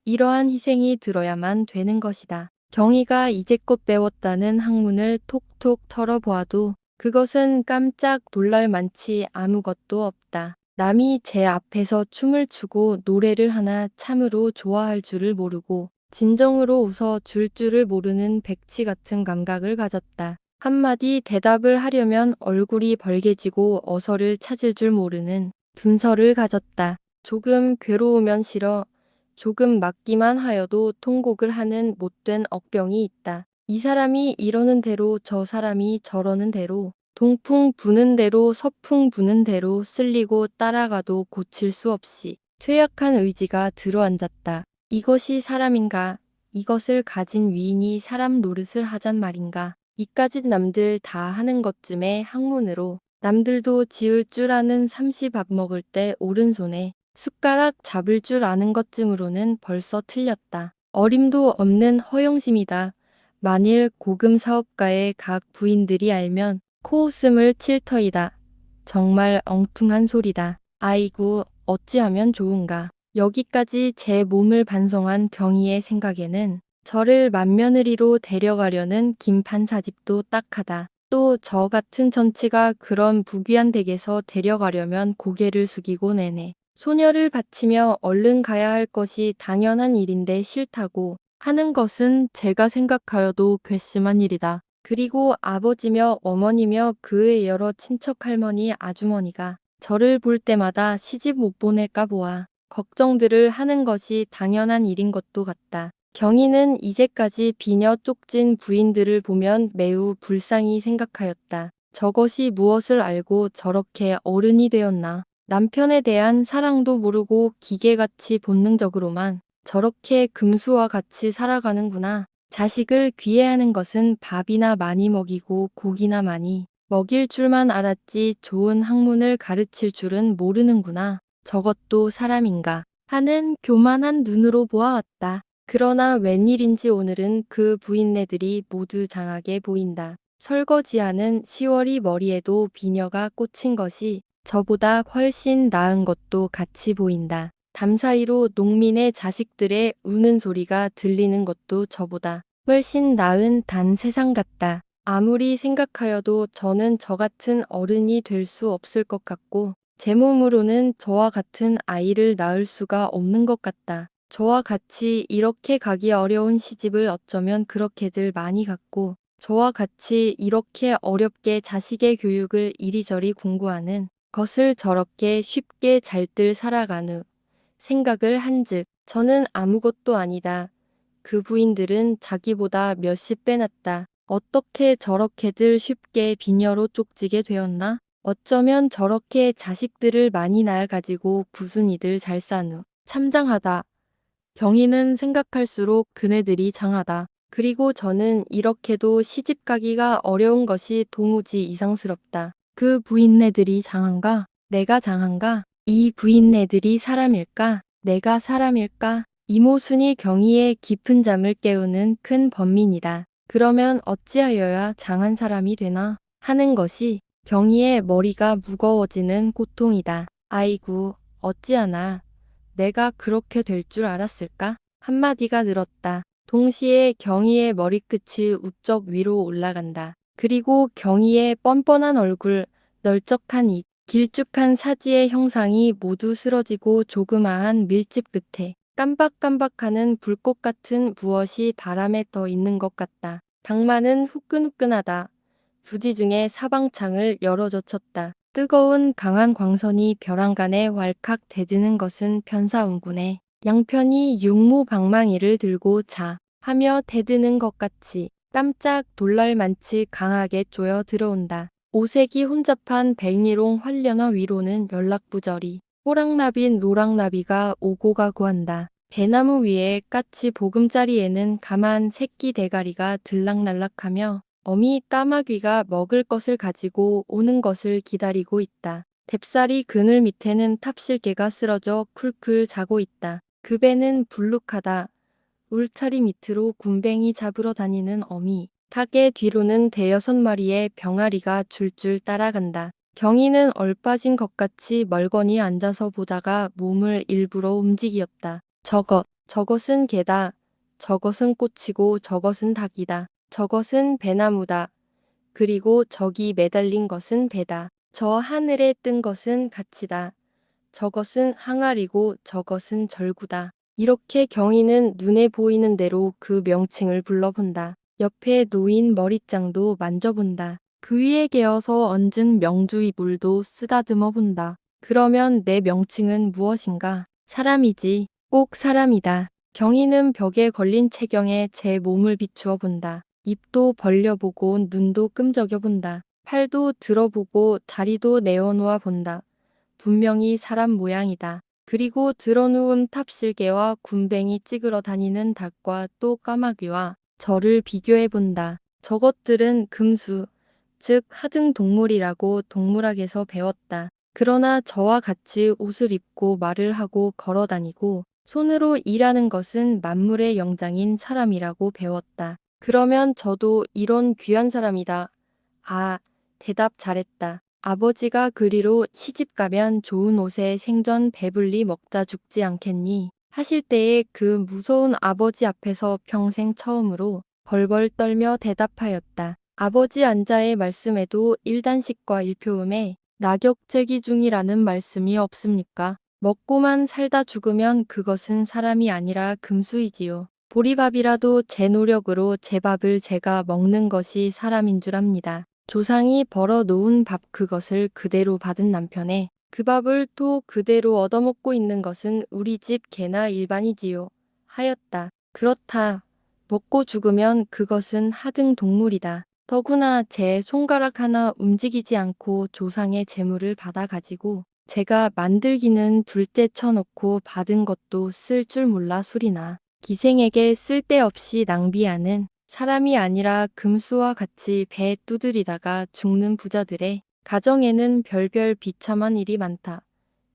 이러한 희생이 들어야만 되는 것이다. 경희가 이제껏 배웠다는 학문을 톡톡 털어보아도 그것은 깜짝 놀랄 만치 아무것도 없다. 남이 제 앞에서 춤을 추고 노래를 하나 참으로 좋아할 줄을 모르고 진정으로 웃어 줄 줄을 모르는 백치 같은 감각을 가졌다. 한마디 대답을 하려면 얼굴이 벌개지고 어서를 찾을 줄 모르는 둔서를 가졌다. 조금 괴로우면 싫어. 조금 맞기만 하여도 통곡을 하는 못된 억병이 있다. 이 사람이 이러는 대로 저 사람이 저러는 대로 동풍 부는 대로 서풍 부는 대로 쓸리고 따라가도 고칠 수 없이 퇴약한 의지가 들어앉았다. 이것이 사람인가? 이것을 가진 위인이 사람 노릇을 하잔 말인가? 이까짓 남들 다 하는 것쯤에 학문으로 남들도 지을 줄 아는 삼시 밥 먹을 때 오른손에 숟가락 잡을 줄 아는 것쯤으로는 벌써 틀렸다. 어림도 없는 허영심이다. 만일 고금 사업가의 각 부인들이 알면 코웃음을 칠 터이다. 정말 엉뚱한 소리다. 아이고, 어찌하면 좋은가. 여기까지 제 몸을 반성한 경희의 생각에는 저를 맏며느리로 데려가려는 김 판사집도 딱하다. 또 저 같은 전치가 그런 부귀한 댁에서 데려가려면 고개를 숙이고 내내 소녀를 바치며 얼른 가야 할 것이 당연한 일인데 싫다고 하는 것은 제가 생각하여도 괘씸한 일이다. 그리고 아버지며 어머니며 그 외 여러 친척 할머니 아주머니가 저를 볼 때마다 시집 못 보낼까 보아 걱정들을 하는 것이 당연한 일인 것도 같다. 경희는 이제까지 비녀 쪽진 부인들을 보면 매우 불쌍히 생각하였다. 저것이 무엇을 알고 저렇게 어른이 되었나. 남편에 대한 사랑도 모르고 기계같이 본능적으로만 저렇게 금수와 같이 살아가는구나. 자식을 귀해하는 것은 밥이나 많이 먹이고 고기나 많이 먹일 줄만 알았지 좋은 학문을 가르칠 줄은 모르는구나. 저것도 사람인가 하는 교만한 눈으로 보아왔다. 그러나 웬일인지 오늘은 그 부인네들이 모두 장하게 보인다. 설거지하는 10월이 머리에도 비녀가 꽂힌 것이 저보다 훨씬 나은 것도 같이 보인다. 담 사이로 농민의 자식들의 우는 소리가 들리는 것도 저보다 훨씬 나은 단 세상 같다. 아무리 생각하여도 저는 저 같은 어른이 될 수 없을 것 같고 제 몸으로는 저와 같은 아이를 낳을 수가 없는 것 같다. 저와 같이 이렇게 가기 어려운 시집을 어쩌면 그렇게들 많이 갔고 저와 같이 이렇게 어렵게 자식의 교육을 이리저리 공부하는 것을 저렇게 쉽게 잘들 살아가는 생각을 한즉 저는 아무것도 아니다. 그 부인들은 자기보다 몇십 배 낫다. 어떻게 저렇게들 쉽게 비녀로 쪽지게 되었나? 어쩌면 저렇게 자식들을 많이 낳아가지고 구순이들 잘 사누. 참장하다. 경희는 생각할수록 그네들이 장하다. 그리고 저는 이렇게도 시집 가기가 어려운 것이 도무지 이상스럽다. 그 부인네들이 장한가? 내가 장한가? 이 부인네들이 사람일까? 내가 사람일까? 이모순이 경희의 깊은 잠을 깨우는 큰 번민이다. 그러면 어찌하여야 장한 사람이 되나? 하는 것이 경희의 머리가 무거워지는 고통이다. 아이고, 어찌하나. 내가 그렇게 될 줄 알았을까? 한마디가 늘었다. 동시에 경희의 머리끝이 우쩍 위로 올라간다. 그리고 경희의 뻔뻔한 얼굴, 널쩍한 입, 길쭉한 사지의 형상이 모두 쓰러지고 조그마한 밀집 끝에 깜박깜박하는 불꽃 같은 무엇이 바람에 떠 있는 것 같다. 방만은 후끈후끈하다. 부지 중에 사방창을 열어젖혔다. 뜨거운 강한 광선이 벼랑간에 왈칵 대드는 것은 편사운군의 양편이 육무방망이를 들고 자 하며 대드는 것 같이 깜짝 놀랄 만치 강하게 쪼여 들어온다. 오색이 혼잡한 백리롱 활려너 위로는 연락부절이 호랑나비 노랑나비가 오고 가고 한다. 배나무 위에 까치 보금자리에는 가만 새끼 대가리가 들락날락하며 어미 까마귀가 먹을 것을 가지고 오는 것을 기다리고 있다. 뎁사리 그늘 밑에는 탑실개가 쓰러져 쿨쿨 자고 있다. 그 배는 불룩하다. 울타리 밑으로 굼벵이 잡으러 다니는 어미. 닭의 뒤로는 대여섯 마리의 병아리가 줄줄 따라간다. 경이는 얼빠진 것 같이 멀거니 앉아서 보다가 몸을 일부러 움직이었다. 저것은 개다. 저것은 꽃이고 저것은 닭이다. 저것은 배나무다. 그리고 저기 매달린 것은 배다. 저 하늘에 뜬 것은 가치다. 저것은 항아리고 저것은 절구다. 이렇게 경이는 눈에 보이는 대로 그 명칭을 불러본다. 옆에 놓인 머리장도 만져본다. 그 위에 개어서 얹은 명주 이불도 쓰다듬어 본다. 그러면 내 명칭은 무엇인가? 사람이지. 꼭 사람이다. 경이는 벽에 걸린 체경에 제 몸을 비추어 본다. 입도 벌려보고 눈도 끔적여 본다. 팔도 들어보고 다리도 내어놓아 본다. 분명히 사람 모양이다. 그리고 드러누운 탑실개와 굼벵이 찌그러 다니는 닭과 또 까마귀와 저를 비교해 본다. 저것들은 금수, 즉 하등 동물이라고 동물학에서 배웠다. 그러나 저와 같이 옷을 입고 말을 하고 걸어 다니고 손으로 일하는 것은 만물의 영장인 사람이라고 배웠다. 그러면 저도 이런 귀한 사람이다. 아, 대답 잘했다. 아버지가 그리로 시집가면 좋은 옷에 생전 배불리 먹다 죽지 않겠니? 하실 때에 그 무서운 아버지 앞에서 평생 처음으로 벌벌 떨며 대답하였다. 아버지 안자의 말씀에도 일단식과 일표음에 낙엽재기 중이라는 말씀이 없습니까? 먹고만 살다 죽으면 그것은 사람이 아니라 금수이지요. 보리밥이라도 제 노력으로 제 밥을 제가 먹는 것이 사람인 줄 압니다. 조상이 벌어 놓은 밥 그것을 그대로 받은 남편에 그 밥을 또 그대로 얻어먹고 있는 것은 우리 집 개나 일반이지요. 하였다. 그렇다. 먹고 죽으면 그것은 하등 동물이다. 더구나 제 손가락 하나 움직이지 않고 조상의 재물을 받아 가지고 제가 만들기는 둘째 쳐놓고 받은 것도 쓸 줄 몰라 술이나 기생에게 쓸데없이 낭비하는 사람이 아니라 금수와 같이 배 두드리다가 죽는 부자들의 가정에는 별별 비참한 일이 많다.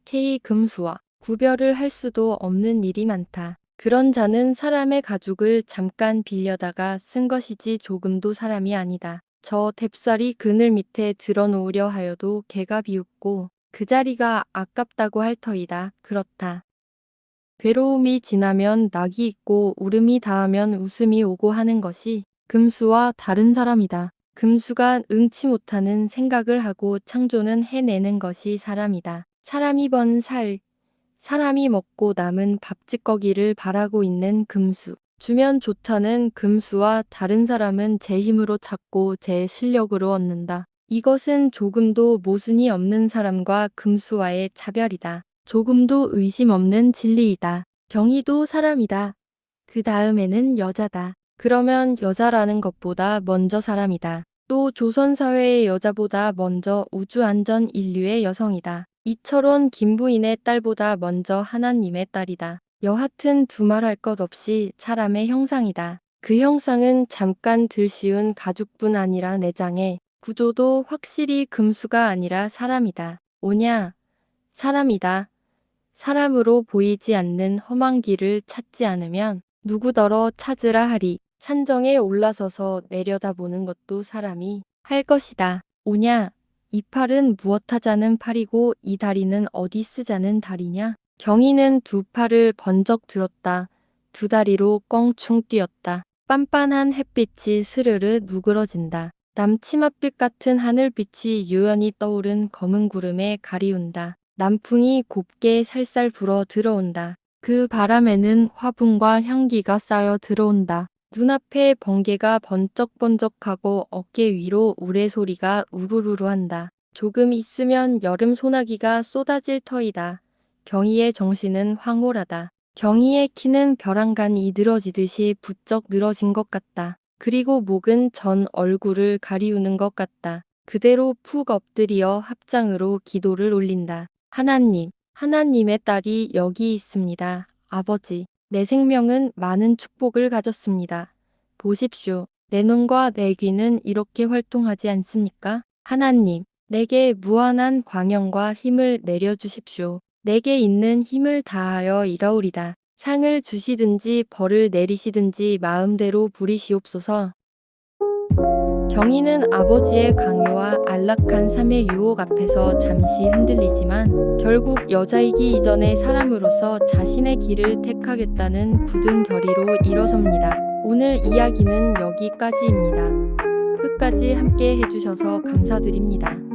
K 금수와 구별을 할 수도 없는 일이 많다. 그런 자는 사람의 가죽을 잠깐 빌려다가 쓴 것이지 조금도 사람이 아니다. 저 뎁사리 그늘 밑에 들어놓으려 하여도 개가 비웃고 그 자리가 아깝다고 할 터이다. 그렇다. 괴로움이 지나면 낙이 있고 울음이 닿으면 웃음이 오고 하는 것이 금수와 다른 사람이다. 금수가 응치 못하는 생각을 하고 창조는 해내는 것이 사람이다. 사람이 번 살, 사람이 먹고 남은 밥짓거기를 바라고 있는 금수. 주면 좋다는 금수와 다른 사람은 제 힘으로 찾고 제 실력으로 얻는다. 이것은 조금도 모순이 없는 사람과 금수와의 차별이다. 조금도 의심 없는 진리이다. 경희도 사람이다. 그 다음에는 여자다. 그러면 여자라는 것보다 먼저 사람이다. 또 조선사회의 여자보다 먼저 우주안전 인류의 여성이다. 이철원 김부인의 딸보다 먼저 하나님의 딸이다. 여하튼 두말할 것 없이 사람의 형상이다. 그 형상은 잠깐 들씌운 가죽뿐 아니라 내장의 구조도 확실히 금수가 아니라 사람이다. 오냐? 사람이다. 사람으로 보이지 않는 험한 길을 찾지 않으면 누구더러 찾으라 하리. 산정에 올라서서 내려다보는 것도 사람이 할 것이다. 오냐? 이 팔은 무엇하자는 팔이고 이 다리는 어디 쓰자는 다리냐? 경이는 두 팔을 번쩍 들었다. 두 다리로 껑충 뛰었다. 빤빤한 햇빛이 스르르 누그러진다. 남치맛빛 같은 하늘빛이 요연히 떠오른 검은 구름에 가리운다. 남풍이 곱게 살살 불어 들어온다. 그 바람에는 화분과 향기가 쌓여 들어온다. 눈앞에 번개가 번쩍번쩍하고 어깨 위로 우레소리가 우르르르한다. 조금 있으면 여름 소나기가 쏟아질 터이다. 경희의 정신은 황홀하다. 경희의 키는 벼랑간이 늘어지듯이 부쩍 늘어진 것 같다. 그리고 목은 전 얼굴을 가리우는 것 같다. 그대로 푹 엎드려 합장으로 기도를 올린다. 하나님, 하나님의 딸이 여기 있습니다. 아버지, 내 생명은 많은 축복을 가졌습니다. 보십시오. 내 눈과 내 귀는 이렇게 활동하지 않습니까? 하나님, 내게 무한한 광영과 힘을 내려주십시오. 내게 있는 힘을 다하여 일하오리다. 상을 주시든지 벌을 내리시든지 마음대로 부리시옵소서. 경희는 아버지의 강요와 안락한 삶의 유혹 앞에서 잠시 흔들리지만 결국 여자이기 이전의 사람으로서 자신의 길을 택하겠다는 굳은 결의로 일어섭니다. 오늘 이야기는 여기까지입니다. 끝까지 함께 해주셔서 감사드립니다.